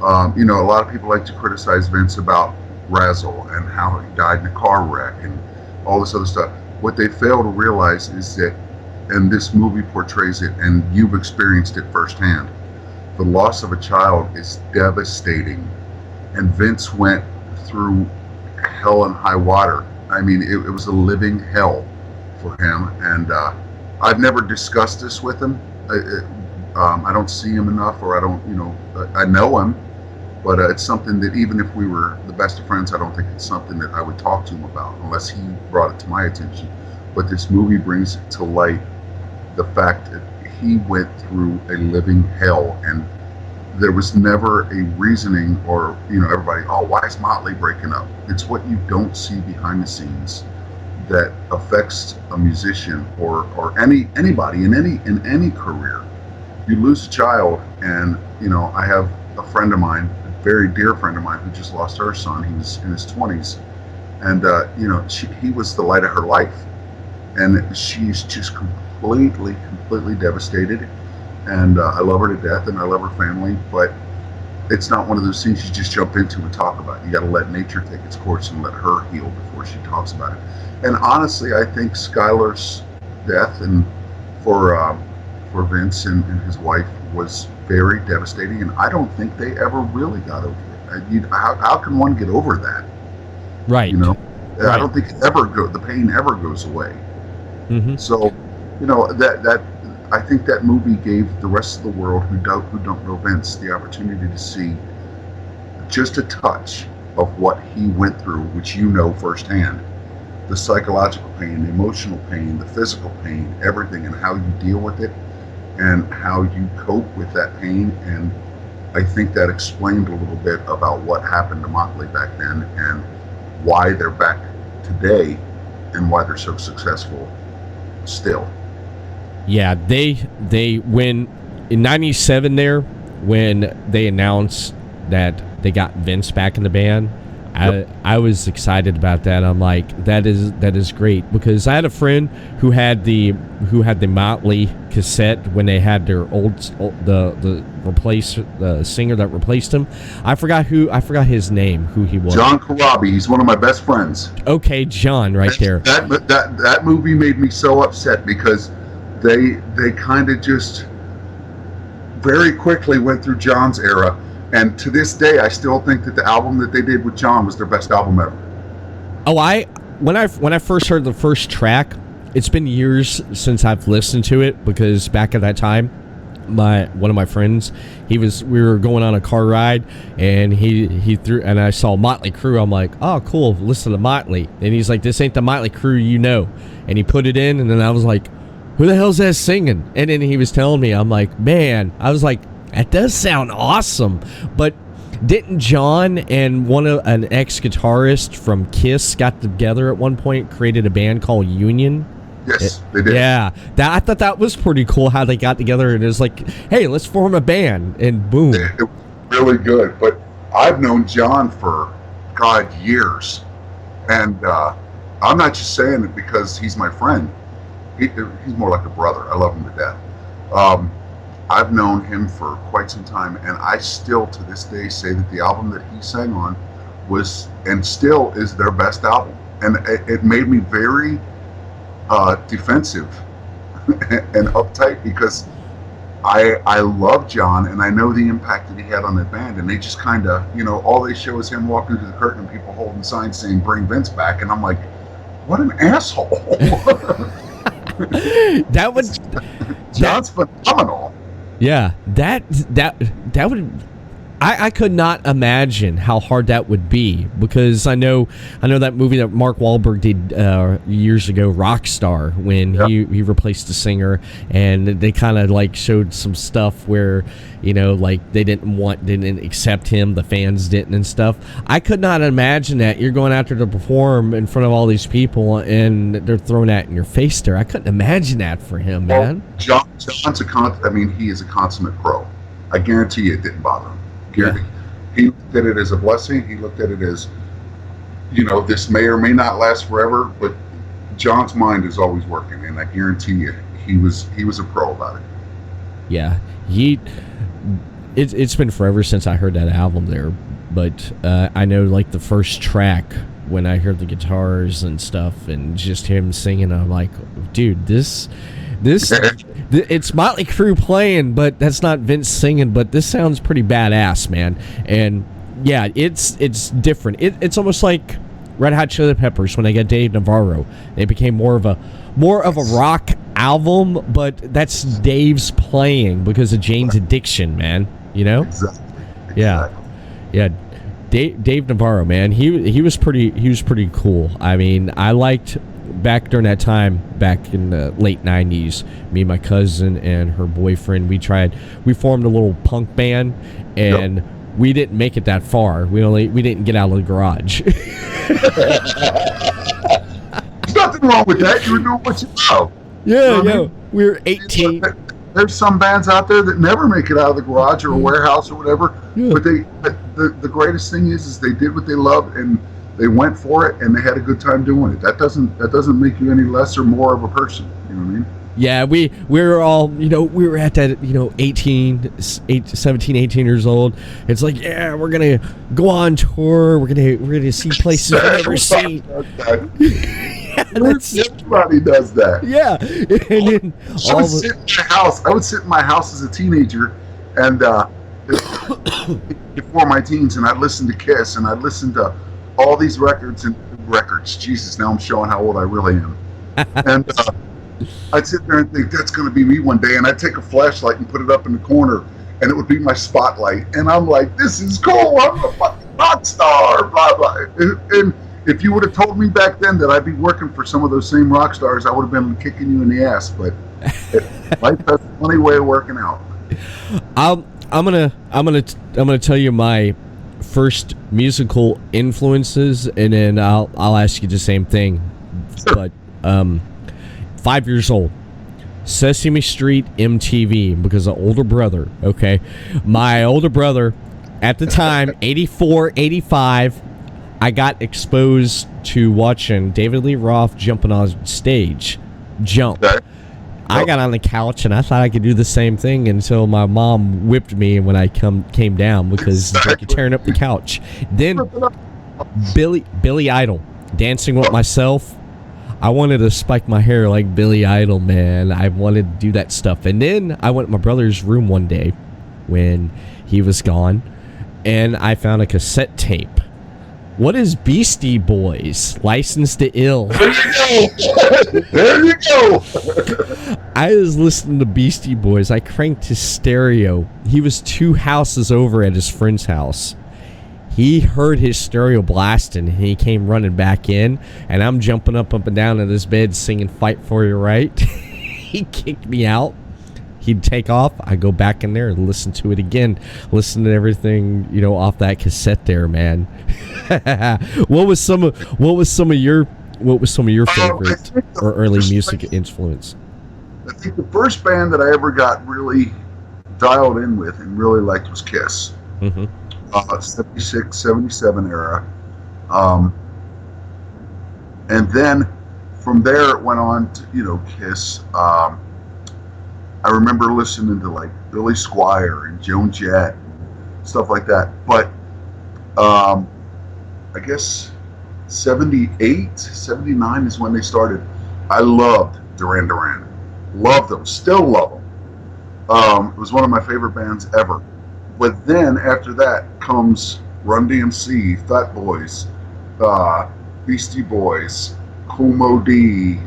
A lot of people like to criticize Vince about Razzle and how he died in a car wreck and all this other stuff. What they fail to realize is that, and this movie portrays it, and you've experienced it firsthand, the loss of a child is devastating. And Vince went through hell and high water. I mean, it was a living hell for him. And I've never discussed this with him. I don't see him enough, or I know him, but it's something that even if we were the best of friends, I don't think it's something that I would talk to him about unless he brought it to my attention. But this movie brings to light the fact that he went through a living hell, and there was never a reasoning or, everybody, "Oh, why is Motley breaking up?" It's what you don't see behind the scenes that affects a musician or anybody in any career. You lose a child, and I have a friend of mine, a very dear friend of mine, who just lost her son. He was in his 20s, and he was the light of her life, and she's just completely devastated. And I love her to death, and I love her family, but it's not one of those things you just jump into and talk about. You got to let nature take its course and let her heal before she talks about it. And honestly, I think Skylar's death and for Vince and his wife was very devastating, and I don't think they ever really got over it. How can one get over that? Right. Right. I don't think the pain ever goes away. Mm-hmm. So, that I think that movie gave the rest of the world who don't know Vince the opportunity to see just a touch of what he went through, which firsthand. The psychological pain, the emotional pain, the physical pain, everything, and how you deal with it and how you cope with that pain. And I think that explained a little bit about what happened to Motley back then and why they're back today and why they're so successful still. Yeah, they when in '97 there, when they announced that they got Vince back in the band, I was excited about that. I'm like, that is great, because I had a friend who had the Motley cassette when they had their the singer that replaced him. I forgot his name, who he was. John Corabi. He's one of my best friends. Okay, John, right there. That movie made me so upset because they kind of just very quickly went through John's era. And to this day, I still think that the album that they did with John was their best album ever. Oh, when I first heard the first track, it's been years since I've listened to it, because back at that time, one of my friends, we were going on a car ride, and he threw, and I saw Motley Crue. I'm like, oh, cool, listen to Motley. And he's like, this ain't the Motley Crue, and he put it in, and then I was like, who the hell's that singing? And then he was telling me, I'm like, man, I was like, that does sound awesome. But didn't John and an ex-guitarist from Kiss got together at one point, created a band called Union? Yes, they did. Yeah, I thought that was pretty cool how they got together, and it was like, hey, let's form a band, and boom. It was really good. But I've known John for, years. And I'm not just saying it because he's my friend. He's more like a brother. I love him to death. I've known him for quite some time, and I still to this day say that the album that he sang on was and still is their best album. And it made me very defensive and uptight because I love John and I know the impact that he had on that band, and they just kind of, all they show is him walking through the curtain and people holding signs saying "Bring Vince back," and I'm like, what an asshole. John's phenomenal. Yeah, that would. I could not imagine how hard that would be, because I know that movie that Mark Wahlberg did years ago, Rockstar, when he replaced the singer, and they kind of like showed some stuff where like they didn't accept him, the fans didn't and stuff. I could not imagine that you're going out there to perform in front of all these people and they're throwing that in your face there. I couldn't imagine that for him, man. John's he is a consummate pro. I guarantee you it didn't bother him. Yeah. He looked at it as a blessing. He looked at it as, this may or may not last forever, but John's mind is always working, and I guarantee you, he was a pro about it. Yeah, it's been forever since I heard that album there, but I know like the first track when I heard the guitars and stuff and just him singing, I'm like, dude, this. It's Motley Crue playing, but that's not Vince singing, but this sounds pretty badass, man. And yeah, it's different. It's almost like Red Hot Chili Peppers when they got Dave Navarro. They became more of a rock album, but that's Dave's playing because of Jane's Addiction, man. Exactly. Yeah. Dave Navarro, man, he was pretty cool. I mean, I liked back during that time, back in the late 90s, me and my cousin and her boyfriend, we formed a little punk band, and we didn't make it that far. We didn't get out of the garage. There's nothing wrong with that. You were doing what you love. Yeah. We were 18. There's some bands out there that never make it out of the garage or a warehouse or whatever. Yeah. But the greatest thing is they did what they loved and they went for it and they had a good time doing it. That doesn't make you any less or more of a person. You know what I mean? Yeah, we were all, we were at that, 17, 18 years old. It's like, yeah, we're going to go on tour. We're going to see places we've never seen. Everybody does that. Yeah. And then I would sit in my house as a teenager and before my teens, and I'd listen to Kiss and I'd listen to all these records. Jesus, now I'm showing how old I really am. And I'd sit there and think, that's going to be me one day. And I'd take a flashlight and put it up in the corner, and it would be my spotlight. And I'm like, this is cool. I'm a fucking rock star, blah, blah. And if you would have told me back then that I'd be working for some of those same rock stars, I would have been kicking you in the ass. But life has a funny way of working out. I'm gonna tell you my first musical influences, and then I'll ask you the same thing. Sure. But 5 years old, Sesame Street, MTV, because of older brother. Okay, my older brother at the time, 84, 85, I got exposed to watching David Lee Roth jumping on stage. Okay. I got on the couch and I thought I could do the same thing until my mom whipped me when I came down because it's like you're tearing up the couch. Then Billy Idol, Dancing with Myself. I wanted to spike my hair like Billy Idol, man. I wanted to do that stuff. And then I went to my brother's room one day when he was gone, and I found a cassette tape. What is Beastie Boys? Licensed to Ill. There you go. There you go. I was listening to Beastie Boys. I cranked his stereo. He was 2 houses over at his friend's house. He heard his stereo blasting, and he came running back in, and I'm jumping up and down in this bed singing Fight For Your Right. He kicked me out. He'd take off. I go back in there and listen to it again. Listen to everything, off that cassette there, man. What was some of your favorite or early music influence? I think the first band that I ever got really dialed in with and really liked was Kiss. Mm-hmm. 76, 77 era. And then from there it went on to, Kiss. I I remember listening to like Billy Squire and Joan Jett, stuff like that. But I guess 78, 79 is when they started. I loved Duran Duran. Loved them. Still love them. It was one of my favorite bands ever. But then after that comes Run DMC, Fat Boys, Beastie Boys, Kool Moe Dee.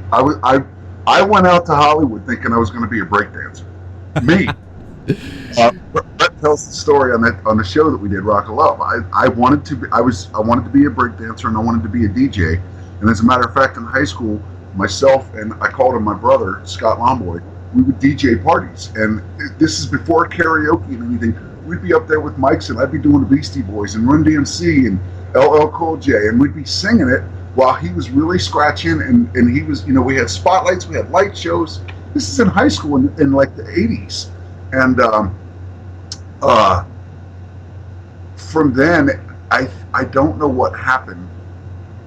I went out to Hollywood thinking I was going to be a breakdancer. Me. Brett tells the story on the show that we did, Rock of Love. I wanted to be a breakdancer and I wanted to be a DJ. And as a matter of fact, in high school, myself and I called him my brother, Scott Lomboy, we would DJ parties. And this is before karaoke and anything. We'd be up there with mics and I'd be doing the Beastie Boys and Run DMC and LL Cool J, and we'd be singing it while he was really scratching, and he was, we had spotlights, we had light shows. This is in high school in like the 80s. And from then, I don't know what happened.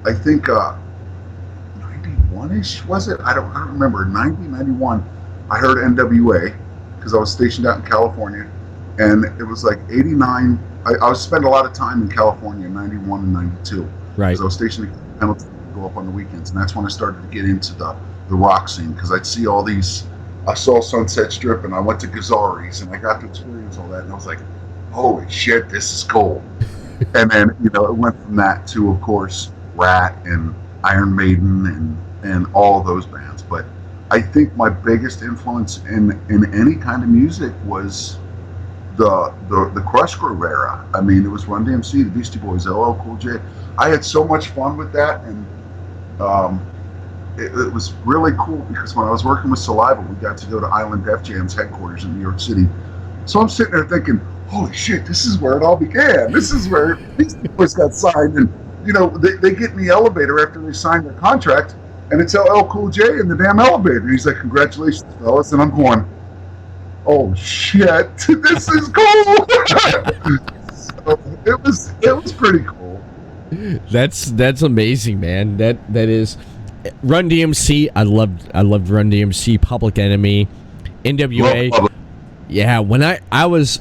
I think 91-ish, was it? I don't remember. 90, 91, I heard NWA because I was stationed out in California. And it was like 89. I was spent a lot of time in California in 91 and 92. Right. Because I was stationed in Pendleton to go up on the weekends. And that's when I started to get into the rock scene, because I'd see all these. I saw Sunset Strip and I went to Gazzari's and I got to experience all that. And I was like, holy shit, this is cool. And then, it went from that to, of course, Ratt and Iron Maiden and all of those bands. But I think my biggest influence in any kind of music was the Crush Groove era. I mean, it was Run DMC, the Beastie Boys, LL Cool J. I had so much fun with that, and it was really cool because when I was working with Saliva, we got to go to Island Def Jam's headquarters in New York City. So I'm sitting there thinking, holy shit, this is where it all began. This is where Beastie Boys got signed, and they get in the elevator after they signed their contract, and it's LL Cool J in the damn elevator. He's like, congratulations, fellas, and I'm going, oh shit, this is cool. So it was pretty cool. That's amazing, man. That is Run DMC. I loved Run DMC, Public Enemy, NWA. Yeah, when I was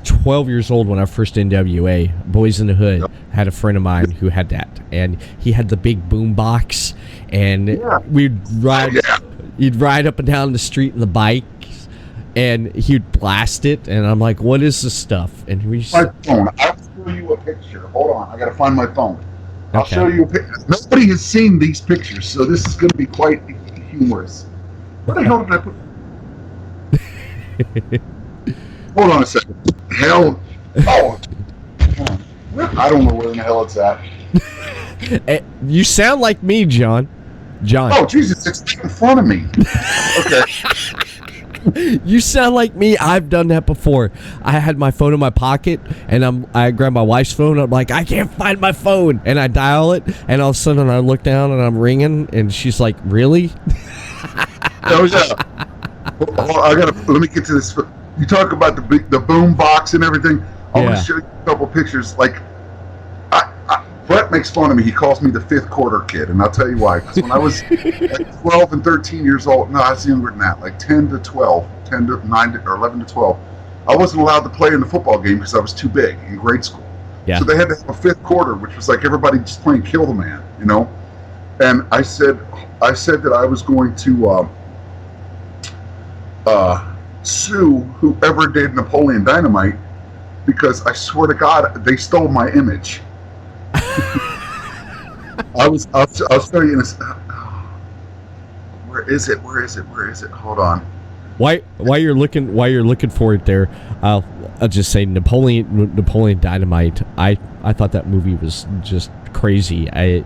12 years old when I first NWA. Boys in the Hood. Had a friend of mine who had that, and he had the big boom box, and we'd ride. You'd ride up and down the street in the bike, and he'd blast it, and I'm like, what is this stuff? And we just... My phone. I'll show you a picture. Hold on, I gotta find my phone. I'll show you a picture. Nobody has seen these pictures, so this is gonna be quite humorous. Where the hell did I put... Hold on a second. Hell... Oh! I don't know where in the hell it's at. You sound like me, John. Oh, Jesus, it's in front of me. Okay. You sound like me. I've done that before. I had my phone in my pocket, and I grabbed my wife's phone. I'm like, I can't find my phone, and I dial it, and all of a sudden I look down and I'm ringing, and she's like, really? Oh yeah. Let me get to this. You talk about the boom box and everything. I want to show you a couple pictures. Like, Bret makes fun of me. He calls me the fifth quarter kid, and I'll tell you why. Because when I was like 12 and 13 years old, no, I was younger than that, like 10 to 12, 10 to 9 to, or 11 to 12, I wasn't allowed to play in the football game because I was too big in grade school. Yeah. So they had to have a fifth quarter, which was like everybody just playing kill the man, And I said that I was going to sue whoever did Napoleon Dynamite, because I swear to God, they stole my image. I'll show you in a... Where is it? Hold on. While you're looking for it there, I'll just say Napoleon Dynamite. I thought that movie was just crazy. It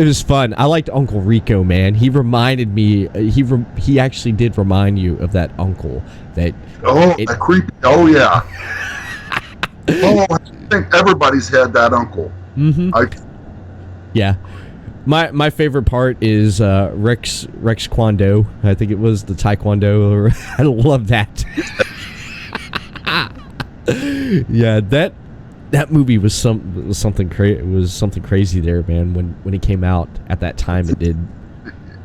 was fun. I liked Uncle Rico, man. He reminded me. He actually did remind you of that uncle. That creepy. Oh yeah. I think everybody's had that uncle. Mm-hmm. Yeah. My favorite part is Rex Kwon-Do. I think it was the Taekwondo. I love that. Yeah, that movie was something crazy there, man. When it came out at that time, it did.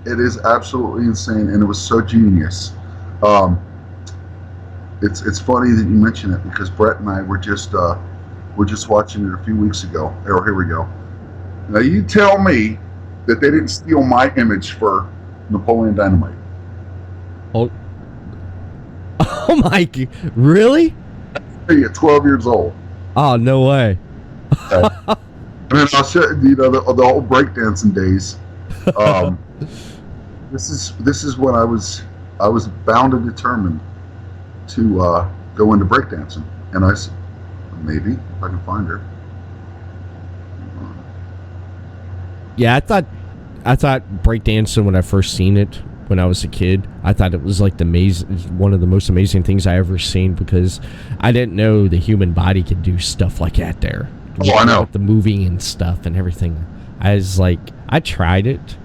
It is absolutely insane, and it was so genius. Um, it's funny that you mention it because Brett and I were just watching it a few weeks ago. Oh, here we go. Now you tell me that they didn't steal my image for Napoleon Dynamite. Oh, oh my! Really? Hey, at 12 years old. Oh, no way. I mean, I'll show you know the whole breakdancing days. This is when I was bound and determined to go into breakdancing, and I said, maybe if I can find her. Yeah, I thought breakdancing when I first seen it when I was a kid. I thought it was like one of the most amazing things I ever seen because I didn't know the human body could do stuff like that there. Oh, I know. With the moving and stuff and everything. I was like, I tried it,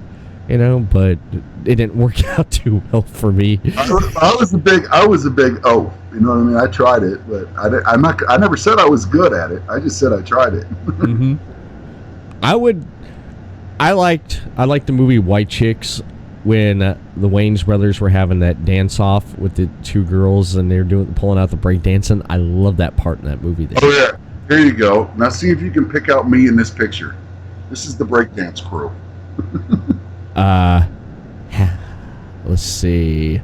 you know, but it didn't work out too well for me. I was a big oh, you know what I mean? I tried it, but I never said I was good at it. I just said I tried it. Mm-hmm. I liked the movie White Chicks when the Wayans brothers were having that dance off with the two girls and they're pulling out the break dancing. I love that part in that movie. There. Oh yeah, here you go. Now see if you can pick out me in this picture. This is the breakdance crew. Let's see.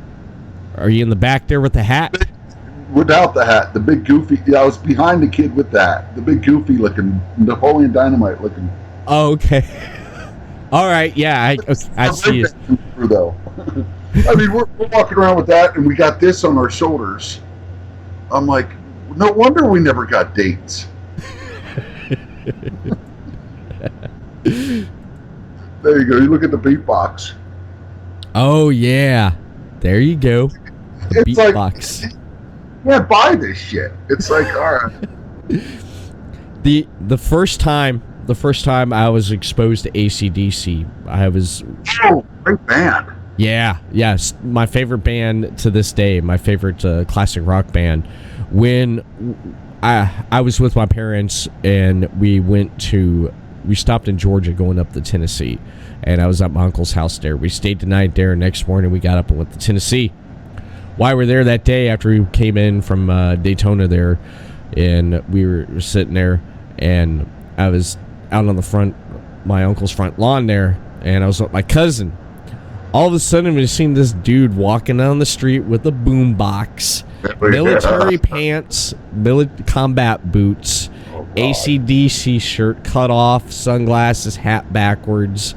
Are you in the back there with the hat? Without the hat, the big goofy. Yeah, I was behind the kid with that. The big goofy looking Napoleon Dynamite looking. Oh, okay. All right. Yeah, I see it. Crew, though. I mean, we're walking around with that, and we got this on our shoulders. I'm like, no wonder we never got dates. There you go. You look at the beatbox. Oh yeah, there you go. The It's beatbox. Like, you can't buy this shit. It's like, all right. The first time I was exposed to AC/DC, I was. Oh, great band. Yeah, yes, my favorite band to this day, my favorite classic rock band. When I was with my parents and we stopped in Georgia going up to Tennessee, and I was at my uncle's house there. We stayed the night there. Next morning we got up and went to Tennessee. While we were there that day, after we came in from Daytona there, and we were sitting there, and I was out on my uncle's front lawn there, and I was with my cousin. All of a sudden, we seen this dude walking down the street with a boombox, military pants, combat boots, AC/DC shirt cut off, sunglasses, hat backwards,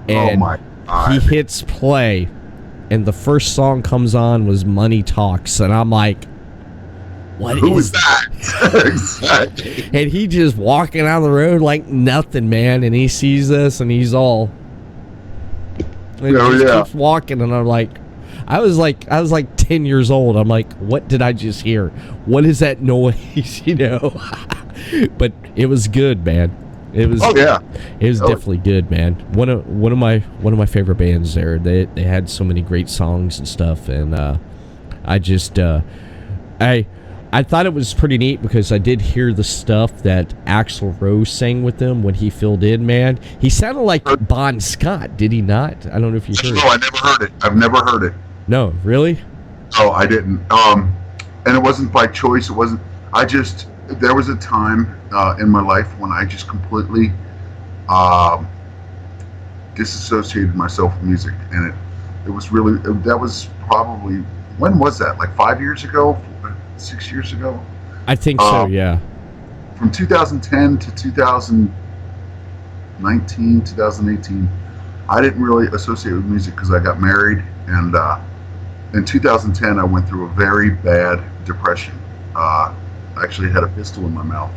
and he hits play, and the first song comes on was Money Talks, and I'm like, Who is that? Exactly. And he just walking down the road like nothing, man, and he sees us, and he's all... And keeps walking, and I'm like, I was like 10 years old. I'm like, what did I just hear? What is that noise? You know? But it was good, man. It was. Oh yeah. It was definitely good, man. One of my favorite bands there. They had so many great songs and stuff, and I thought it was pretty neat because I did hear the stuff that Axl Rose sang with them when he filled in, man. He sounded like Bon Scott, did he not? I don't know if you heard it. No, I never heard it. I've never heard it. No, really? Oh, I didn't. And it wasn't by choice. It wasn't. There was a time in my life when I just completely disassociated myself from music. And it was really, that was probably, when was that? Like 5 years ago? 6 years ago? I think so, yeah. From 2010 to 2019, 2018, I didn't really associate with music because I got married, and in 2010 I went through a very bad depression. I actually had a pistol in my mouth.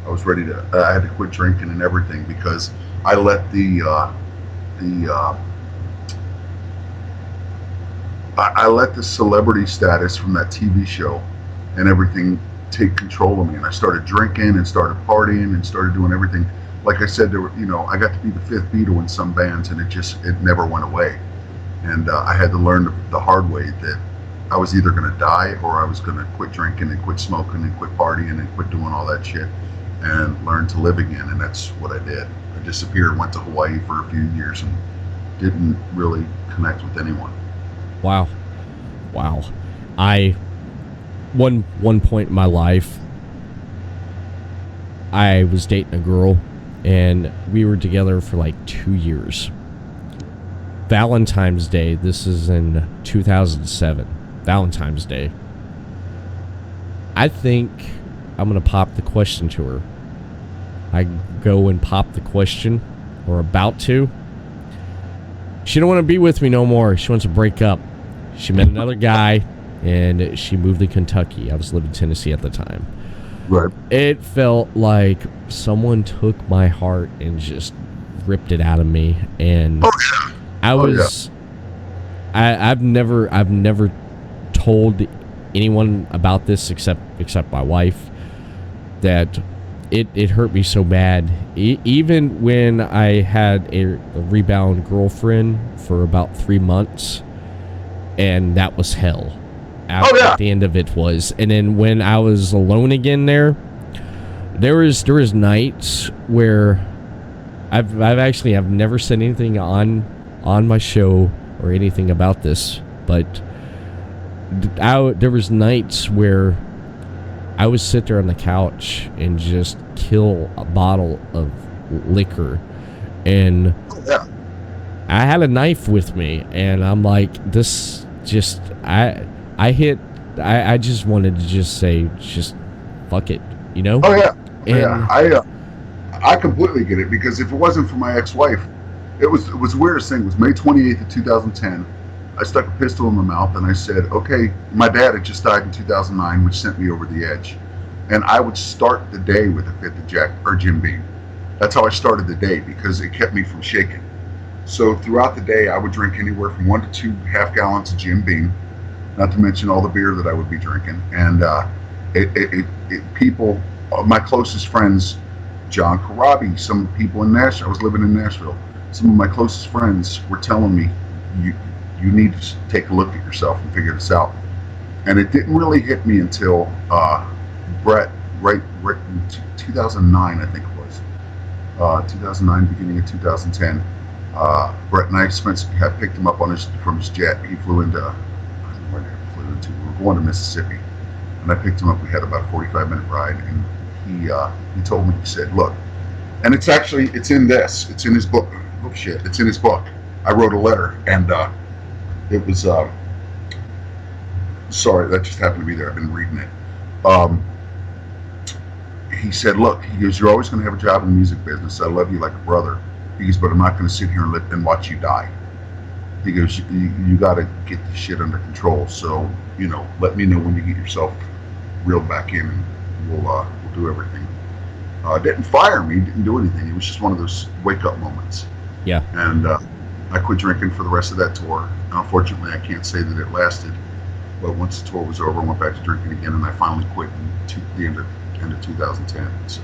I was ready to, I had to quit drinking and everything because I let I let the celebrity status from that TV show and everything take control of me, and I started drinking and started partying and started doing everything. Like I said, I got to be the fifth Beatle in some bands, and it never went away. And I had to learn the hard way that I was either going to die or I was going to quit drinking and quit smoking and quit partying and quit doing all that shit and learn to live again. And that's what I did. I disappeared, went to Hawaii for a few years, and didn't really connect with anyone. Wow. One point in my life, I was dating a girl, and we were together for like 2 years. Valentine's Day, this is in 2007. Valentine's Day. I think I'm going to pop the question to her. I go and pop the question, or about to. She don't want to be with me no more. She wants to break up. She met another guy, and she moved to Kentucky. I was living in Tennessee at the time. Right. It felt like someone took my heart and just ripped it out of me. And I've never told anyone about this except my wife, that it hurt me so bad. Even when I had a rebound girlfriend for about 3 months, and that was hell. At the end of it was. And then when I was alone again there was nights where I've never said anything on my show or anything about this, but there was nights where I would sit there on the couch and just kill a bottle of liquor, and I had a knife with me, and I'm like, this just I just wanted to just say, just fuck it, you know? I completely get it, because if it wasn't for my ex-wife, it was the weirdest thing. It was May 28th of 2010. I stuck a pistol in my mouth and I said, okay, my dad had just died in 2009, which sent me over the edge. And I would start the day with a fifth of Jim Beam. That's how I started the day, because it kept me from shaking. So throughout the day, I would drink anywhere from 1 to 2 half gallons of Jim Beam, not to mention all the beer that I would be drinking. And people, my closest friends, John Karabi, some people in Nashville, I was living in Nashville, some of my closest friends were telling me, you need to take a look at yourself and figure this out. And it didn't really hit me until Bret, right in 2009, I think it was. 2009, beginning of 2010. Bret and I had picked him up from his jet. He flew into, I don't know where he flew into. We were going to Mississippi. And I picked him up. We had about a 45-minute ride. And he told me, he said, look, and it's in this. It's in his book. Oh, shit. It's in his book. I wrote a letter. And it was, sorry, that just happened to be there. I've been reading it. He said, look, he goes, you're always going to have a job in the music business. I love you like a brother. He goes, but I'm not going to sit here and watch you die. He goes, you got to get this shit under control. So, let me know when you get yourself reeled back in, and we'll do everything. Didn't fire me, didn't do anything. It was just one of those wake-up moments. Yeah. And I quit drinking for the rest of that tour. Unfortunately, I can't say that it lasted. But once the tour was over, I went back to drinking again, and I finally quit in the end of 2010. So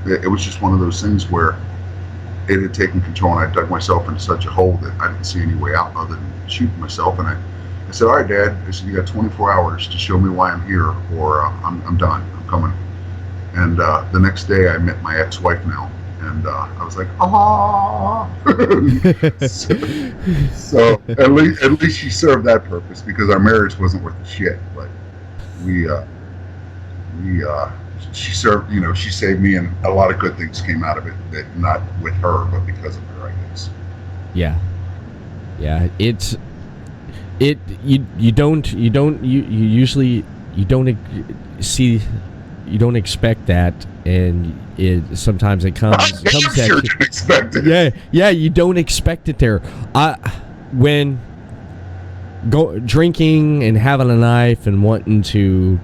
it was just one of those things where it had taken control, and I dug myself into such a hole that I didn't see any way out other than shooting myself. And I said, all right, Dad, I said, you got 24 hours to show me why I'm here, or I'm done. I'm coming. And the next day, I met my ex-wife now. And I was like, so at least she served that purpose, because our marriage wasn't worth a shit. But she served, she saved me, and a lot of good things came out of it. That not with her, but because of her, I guess. Yeah. You don't expect that, and sometimes it comes at you. Didn't expect it. Yeah, you don't expect it there. When drinking and having a knife and wanting to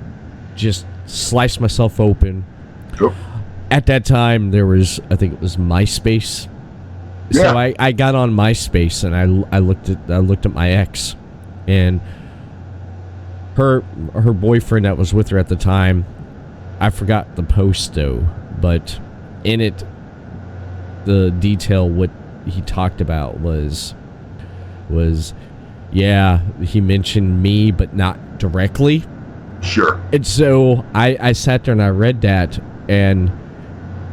just slice myself open. Sure. At that time, I think it was MySpace. Yeah. So I got on MySpace, and I looked at my ex, and her boyfriend that was with her at the time. I forgot the post though, but in it, the detail what he talked about was he mentioned me, but not directly. Sure. And so I sat there and I read that, and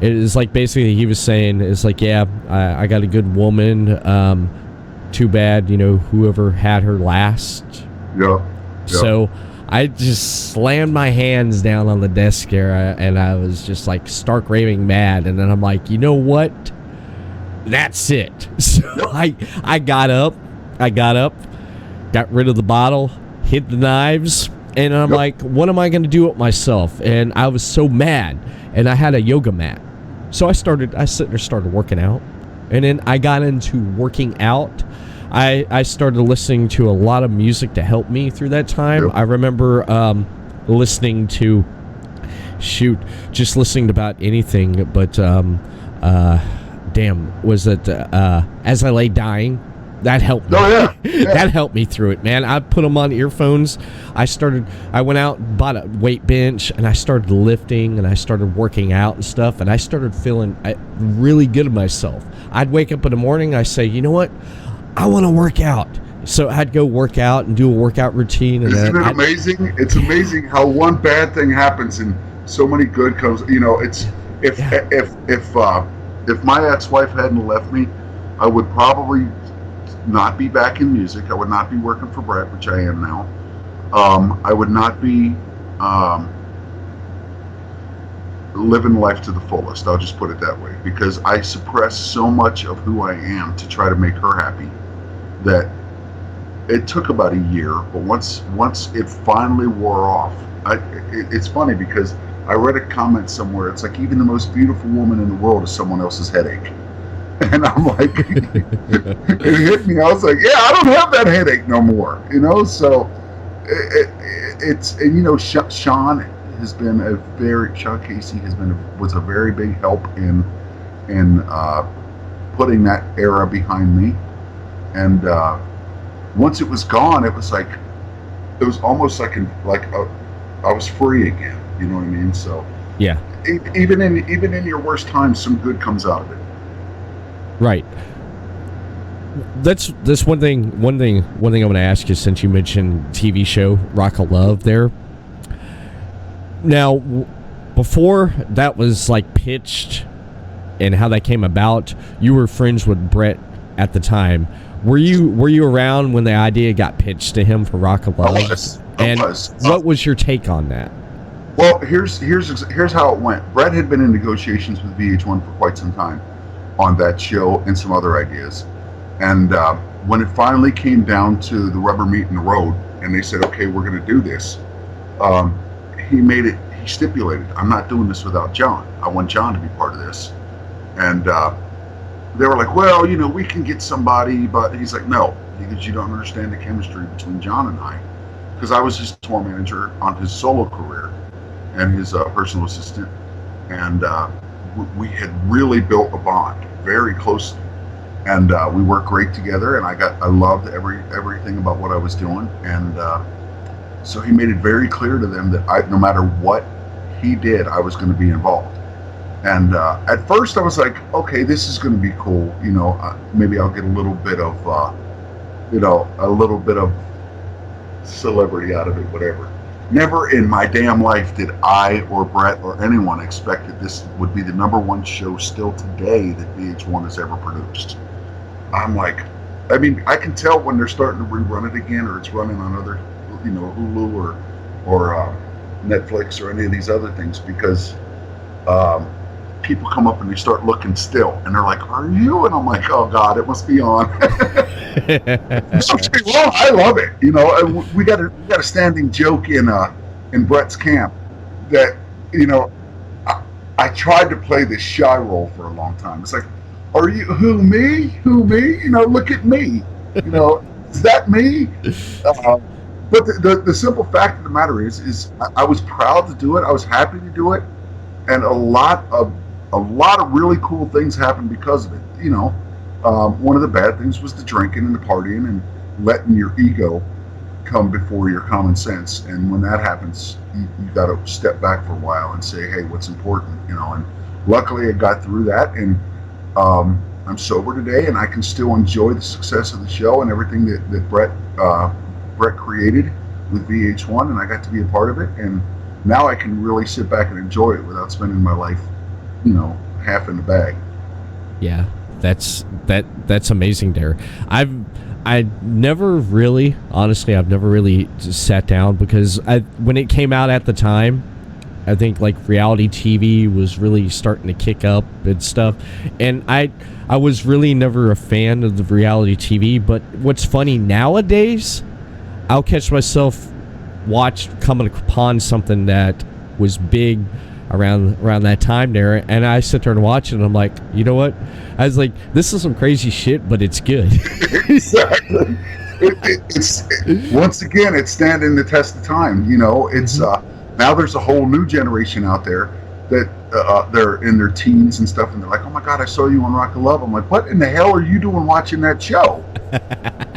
It is like basically he was saying, it's like, yeah, I got a good woman. Too bad, whoever had her last. Yeah. So I just slammed my hands down on the desk there, and I was just like stark raving mad. And then I'm like, you know what? That's it. So I got up, got rid of the bottle, hid the knives, and I'm like, what am I going to do with myself? And I was so mad, and I had a yoga mat. So I sit there, started working out, and then I got into working out. I started listening to a lot of music to help me through that time. I remember listening to, just listening to about anything, but was it As I Lay Dying? That helped me. Oh, yeah. That helped me through it, man. I put them on earphones. I went out and bought a weight bench, and I started lifting, and I started working out and stuff, and I started feeling really good of myself. I'd wake up in the morning, I say, you know what? I want to work out. So I'd go work out and do a workout routine. And Isn't it amazing? It's amazing how one bad thing happens and so many good comes. It's if my ex-wife hadn't left me, I would probably not be back in music. I would not be working for Bret, which I am now. I would not be living life to the fullest. I'll just put it that way, because I suppressed so much of who I am to try to make her happy that it took about a year. But once it finally wore off, it's funny because I read a comment somewhere. It's like even the most beautiful woman in the world is someone else's headache. And I'm like, it hit me. I was like, yeah, I don't have that headache no more, So Sean has been Sean Casey was a very big help in putting that era behind me. And once it was gone, it was almost like I was free again. You know what I mean? So yeah, even in your worst times, some good comes out of it. Right. That's one thing I want to ask you, since you mentioned TV show Rock of Love there. Now, before that was like pitched and how that came about, you were friends with Bret at the time. Were you around when the idea got pitched to him for Rock of Love? I was. What was your take on that? Well, here's how it went. Bret had been in negotiations with VH1 for quite some time on that show and some other ideas. And when it finally came down to the rubber meeting the road, and they said, okay, we're going to do this, he stipulated, I'm not doing this without John. I want John to be part of this. And they were like, well, we can get somebody, but he's like, no, because you don't understand the chemistry between John and I. Because I was his tour manager on his solo career and his personal assistant. And we had really built a bond very closely, and we worked great together, and I loved everything about what I was doing. And so he made it very clear to them that no matter what he did, I was going to be involved. And at first I was like, okay, this is going to be cool, maybe I'll get a little bit of celebrity out of it, whatever. Never in my damn life did I or Bret or anyone expect that this would be the #1 show still today that VH1 has ever produced. I'm like, I can tell when they're starting to rerun it again, or it's running on other, Hulu or Netflix or any of these other things, because people come up and they start looking still, and they're like, "Are you?" And I'm like, "Oh God, it must be on." Well, I love it. We got a standing joke in Bret's camp that I tried to play this shy role for a long time. It's like, "Are you who me? Who me? Look at me. Is that me?" But the simple fact of the matter is I was proud to do it. I was happy to do it, and a lot of really cool things happened because of it. One of the bad things was the drinking and the partying and letting your ego come before your common sense. And when that happens, you got to step back for a while and say, hey, what's important? And luckily I got through that, and I'm sober today, and I can still enjoy the success of the show and everything that Bret created with VH1, and I got to be a part of it. And now I can really sit back and enjoy it without spending my life, half in the bag. Yeah, that's amazing there. I've never really sat down because when it came out at the time, I think like reality TV was really starting to kick up and stuff, and I was really never a fan of the reality TV. But what's funny nowadays, I'll catch myself coming upon something that was big around that time there, and I sit there and watch it, and I'm like, you know what? I was like, this is some crazy shit, but it's good. Exactly. It's once again, it's standing the test of time. You know, it's now there's a whole new generation out there that they're in their teens and stuff, and they're like, oh my God, I saw you on Rock and Love. I'm like, what in the hell are you doing watching that show?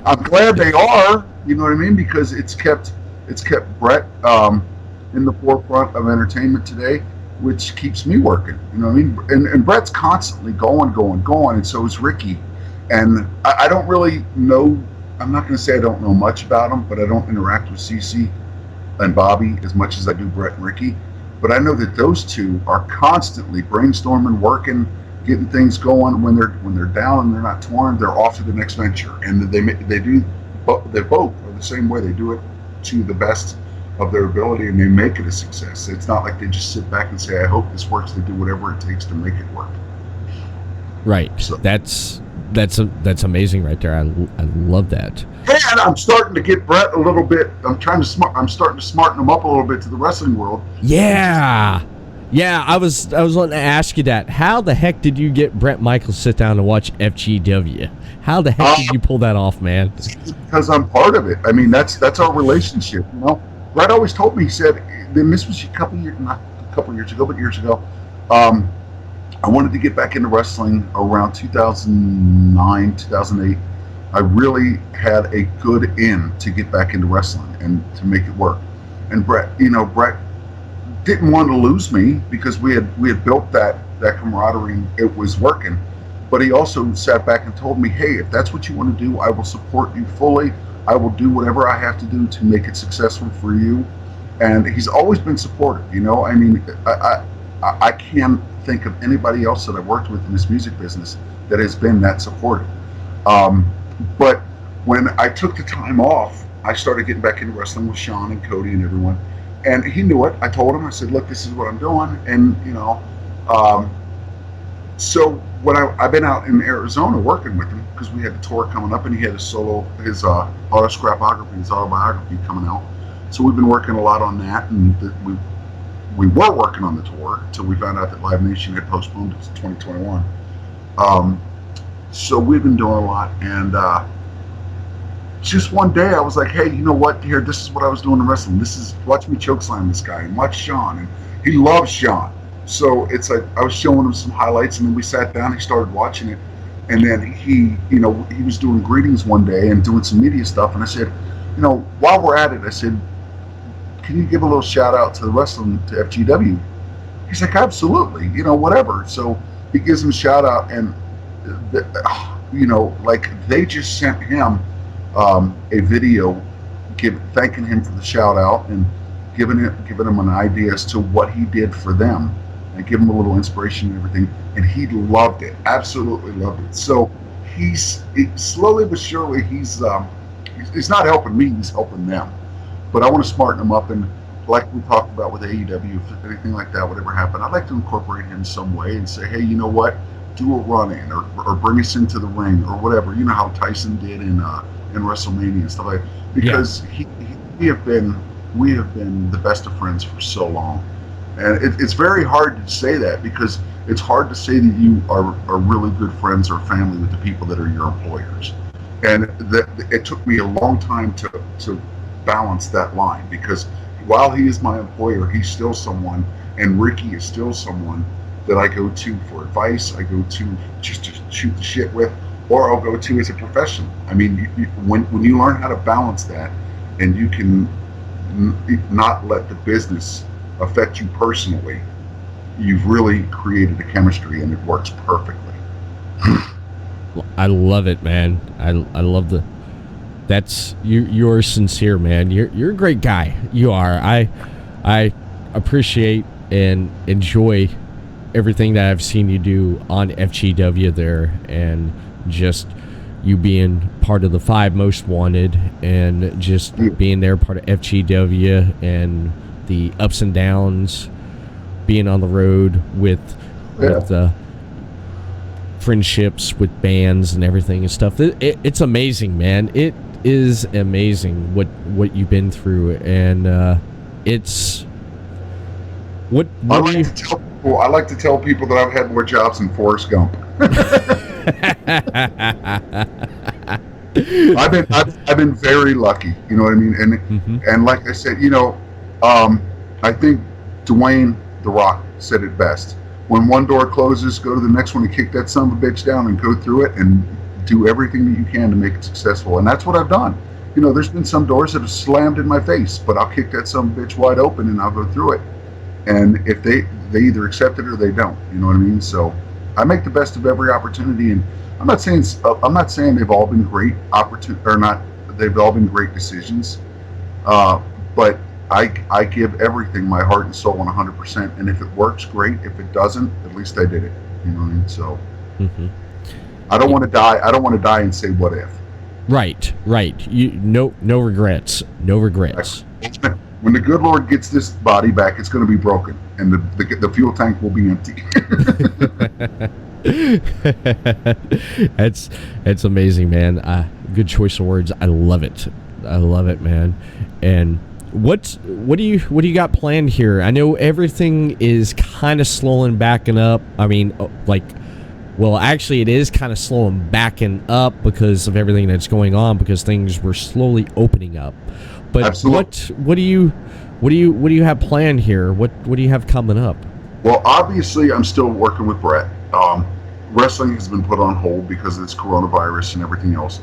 I'm glad they are. You know what I mean? Because it's kept Bret in the forefront of entertainment today, which keeps me working. You know what I mean? And Bret's constantly going, and so is Ricky. And I don't really know. I'm not going to say I don't know much about them, but I don't interact with CC and Bobby as much as I do Bret and Ricky. But I know that those two are constantly brainstorming, working, getting things going. When they're down and they're not torn, they're off to the next venture. And they both are the same way. They do it to the best of their ability, and they make it a success. It's not like they just sit back and say, I hope this works. They do whatever it takes to make it work. Right. So that's amazing right there. I love that. And I'm starting to get Bret a little bit. I'm starting to smarten him up a little bit to the wrestling world. Yeah. I was wanting to ask you that. How the heck did you get Bret Michaels sit down and watch FGW? How the heck did you pull that off, man? Because I'm part of it. I mean, that's our relationship. You know, Bret always told me. He said, "Then this was not a couple years ago, but years ago. I wanted to get back into wrestling around 2009, 2008. I really had a good in to get back into wrestling and to make it work. And Bret didn't want to lose me because we had built that camaraderie and it was working. But he also sat back and told me, hey, if that's what you want to do, I will support you fully. I will do whatever I have to do to make it successful for you. And he's always been supportive, you know. I mean, I can't think of anybody else that I've worked with in this music business that has been that supportive. But when I took the time off, I started getting back into wrestling with Sean and Cody and everyone. And he knew it. I told him, I said, look, this is what I'm doing. And, you know, so when I've been out in Arizona working with him, because we had a tour coming up and he had his autobiography coming out. So we've been working a lot on that, and we were working on the tour until we found out that Live Nation had postponed it to 2021. So we've been doing a lot, and just one day I was like, hey, you know what, here, this is what I was doing in wrestling. Watch me chokeslam this guy, and watch Sean, and he loves Sean. So it's like I was showing him some highlights, and then we sat down, he started watching it, and then he was doing greetings one day and doing some media stuff, and I said, you know, while we're at it, I said, can you give a little shout out to the wrestling, to FGW? He's like, absolutely, you know, whatever. So he gives him a shout out, and they just sent him a video thanking him for the shout out and giving him an idea as to what he did for them and give him a little inspiration and everything. And he loved it, absolutely loved it. So he's slowly but surely he's not helping me, he's helping them. But I want to smarten him up, and like we talked about with AEW, if anything like that would ever happen, I'd like to incorporate him some way and say, hey, you know what, do a run-in or bring us into the ring or whatever. You know how Tyson did in WrestleMania and stuff like that. Because we have been the best of friends for so long. And it's very hard to say that, because it's hard to say that you are really good friends or family with the people that are your employers. And it took me a long time to balance that line, because while he is my employer, he's still someone, and Ricky is still someone that I go to for advice, I go to just to shoot the shit with, or I'll go to as a professional. I mean, when you learn how to balance that, and you can not let the business affect you personally, you've really created a chemistry, and it works perfectly. I love it, man. I love that's you're sincere, man. You're a great guy. You are. I appreciate and enjoy everything that I've seen you do on FGW there, and just you being part of the 5 Most Wanted, and just being there part of FGW, and the ups and downs, being on the road with friendships with bands and everything and stuff. It's amazing, man. It is amazing what you've been through, and it's what I like to tell people that I've had more jobs than Forrest Gump. I've been very lucky, you know what I mean? And and like I said, I think Dwayne The Rock said it best. When one door closes, go to the next one and kick that son of a bitch down and go through it and do everything that you can to make it successful. And that's what I've done. There's been some doors that have slammed in my face, but I'll kick that son of a bitch wide open and I'll go through it. And if they either accept it or they don't, you know what I mean? So I make the best of every opportunity, and I'm not saying they've all been great they've all been great decisions, but I give everything, my heart and soul, 100%. And if it works, great. If it doesn't, at least I did it. You know what I mean? So I don't want to die. I don't want to die and say what if. Right. No regrets. No regrets. When the good Lord gets this body back, it's going to be broken, and the fuel tank will be empty. That's amazing, man. Good choice of words. I love it, man. And what do you got planned here? I know everything is kind of slowing backing up. I mean, actually, it is kind of slowing backing up because of everything that's going on, because things were slowly opening up. But absolutely. What do you have planned here? What do you have coming up? Well, obviously, I'm still working with Bret. Wrestling has been put on hold because of this coronavirus and everything else.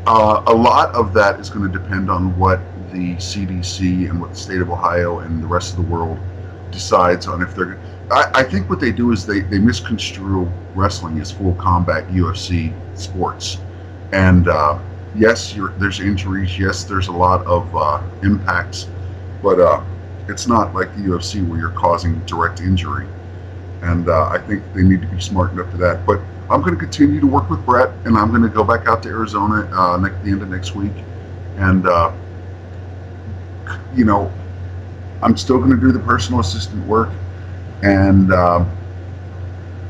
A lot of that is going to depend on what the CDC and what the state of Ohio and the rest of the world decides on. If they're, I think what they do is they misconstrue wrestling as full combat UFC sports, and yes, there's injuries. Yes, there's a lot of impacts, but it's not like the UFC where you're causing direct injury. And I think they need to be smart enough for that. But I'm going to continue to work with Bret, and I'm going to go back out to Arizona at the end of next week. And, I'm still going to do the personal assistant work and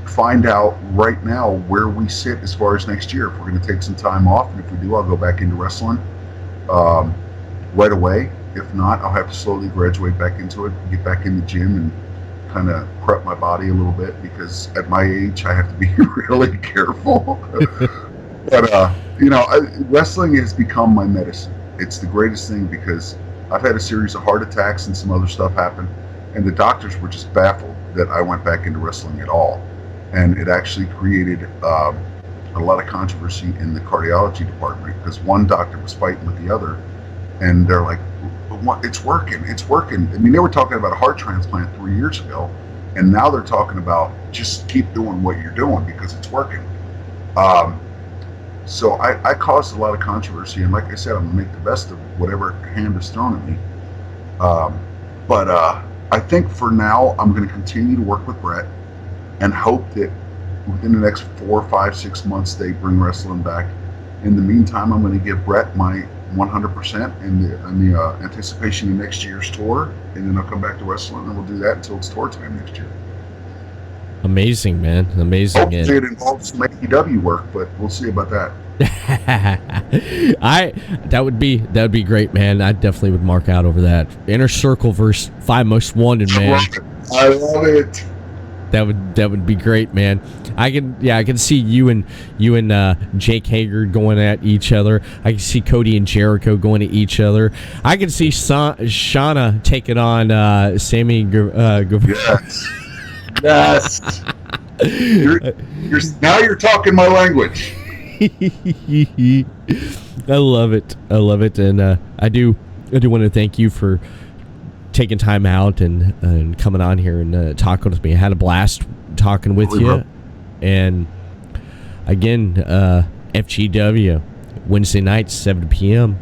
find out right now where we sit as far as next year. If we're going to take some time off, and if we do, I'll go back into wrestling right away. If not, I'll have to slowly graduate back into it, get back in the gym, and kind of prep my body a little bit, because at my age I have to be really careful. But wrestling has become my medicine. It's the greatest thing, because I've had a series of heart attacks and some other stuff happen, and the doctors were just baffled that I went back into wrestling at all. And it actually created a lot of controversy in the cardiology department, because one doctor was fighting with the other, and they're like, it's working. I mean, they were talking about a heart transplant 3 years ago, and now they're talking about just keep doing what you're doing because it's working. So I caused a lot of controversy, and like I said, I'm going to make the best of whatever hand is thrown at me. But I think for now, I'm going to continue to work with Bret and hope that within the next 4, 5, 6 months, they bring wrestling back. In the meantime, I'm going to give Bret my 100% in the anticipation of next year's tour, and then I'll come back to wrestling, and we'll do that until it's tour time next year. Amazing, man. Amazing. Hopefully it involves some AEW work, but we'll see about that. That would be great, man. I definitely would mark out over that. Inner Circle versus 5 Most Wanted, man. I love it. That would be great, man. I can see you and Jake Hager going at each other. I can see Cody and Jericho going at each other. I can see Shauna taking on Sammy Guevara. Yes. Now you're talking my language. I love it, and I do want to thank you for taking time out and coming on here and talking with me. I had a blast talking with you. And again, FGW, Wednesday nights, 7 p.m.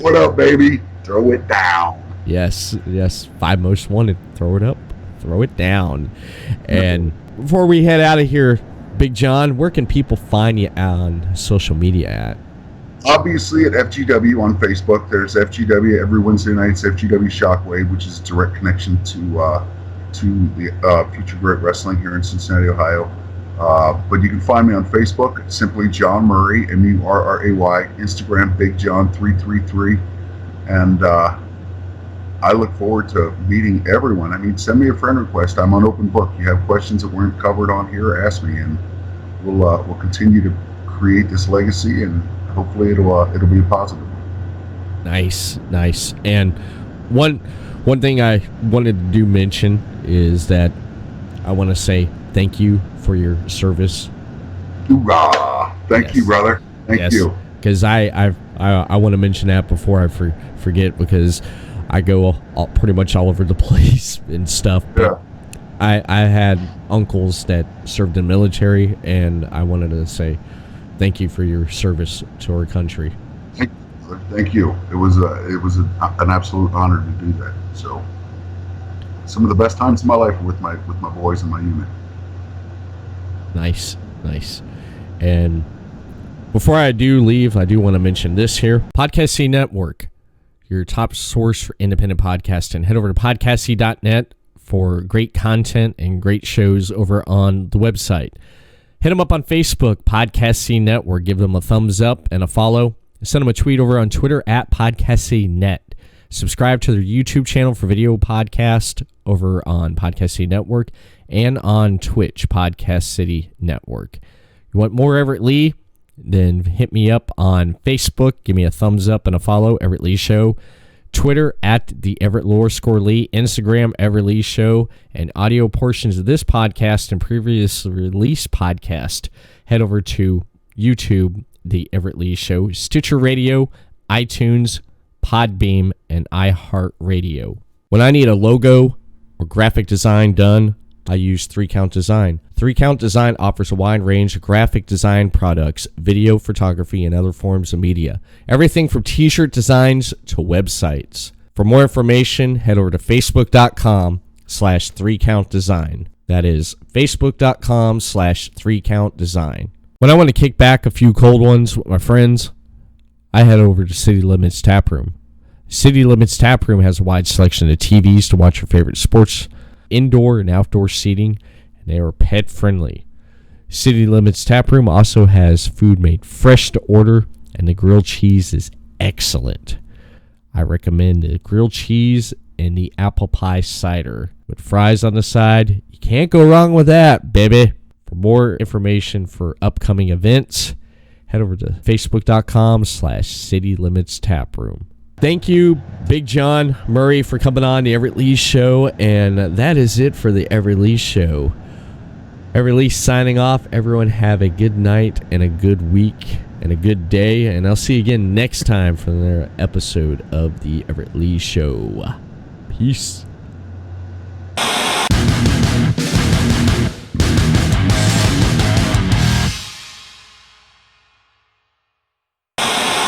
What up, baby? Throw it down. Yes. 5 Most Wanted. Throw it up. Throw it down. And before we head out of here, Big John, where can people find you on social media at? Obviously at FGW on Facebook. There's FGW every Wednesday nights, FGW Shockwave, which is a direct connection to the Future Great Wrestling here in Cincinnati, Ohio. But you can find me on Facebook, simply John Murray, Murray, Instagram, BigJohn333. And I look forward to meeting everyone. I mean, send me a friend request. I'm on open book. You have questions that weren't covered on here, ask me, and we'll continue to create this legacy, and hopefully it'll be a positive one. Nice. And one thing I wanted to mention is that I want to say thank you for your service. Hoorah! Thank you, brother. Thank you. Because I want to mention that before I forget, because I go pretty much all over the place and stuff. But I had uncles that served in the military, and I wanted to say thank you for your service to our country. Thank you. It was an absolute honor to do that. So, some of the best times of my life were with my boys and my unit. Nice. And before I do leave, I do want to mention this here. Podcasting Network, your top source for independent podcasting. Head over to podcasting.net for great content and great shows over on the website. Hit them up on Facebook, Podcasting Network. Give them a thumbs up and a follow. Send them a tweet over on Twitter at PodcastingNet. Subscribe to their YouTube channel for video podcast over on Podcasting Network and on Twitch, Podcast City Network. You want more Everett Lee? Then hit me up on Facebook. Give me a thumbs up and a follow, Everett Lee Show. Twitter at @TheEverettLeeShow. Instagram, Everett Lee Show. And audio portions of this podcast and previously released podcast, head over to YouTube, The Everett Lee Show, Stitcher Radio, iTunes, Podbean, and iHeartRadio. When I need a logo or graphic design done, I use 3 Count Design. 3 Count Design offers a wide range of graphic design products, video, photography, and other forms of media. Everything from t-shirt designs to websites. For more information, head over to facebook.com/3countdesign. That is facebook.com/3countdesign. When I want to kick back a few cold ones with my friends, I head over to City Limits Tap Room. City Limits Tap Room has a wide selection of TVs to watch your favorite sports, indoor and outdoor seating, and they are pet friendly. City Limits Tap Room also has food made fresh to order, and the grilled cheese is excellent. I recommend the grilled cheese and the apple pie cider with fries on the side. You can't go wrong with that, baby. For more information for upcoming events, head over to facebook.com/City Limits Tap Room. Thank you, Big John Murray, for coming on the Everett Lee Show. And that is it for the Everett Lee Show. Everett Lee signing off. Everyone have a good night and a good week and a good day. And I'll see you again next time for another episode of the Everett Lee Show. Peace.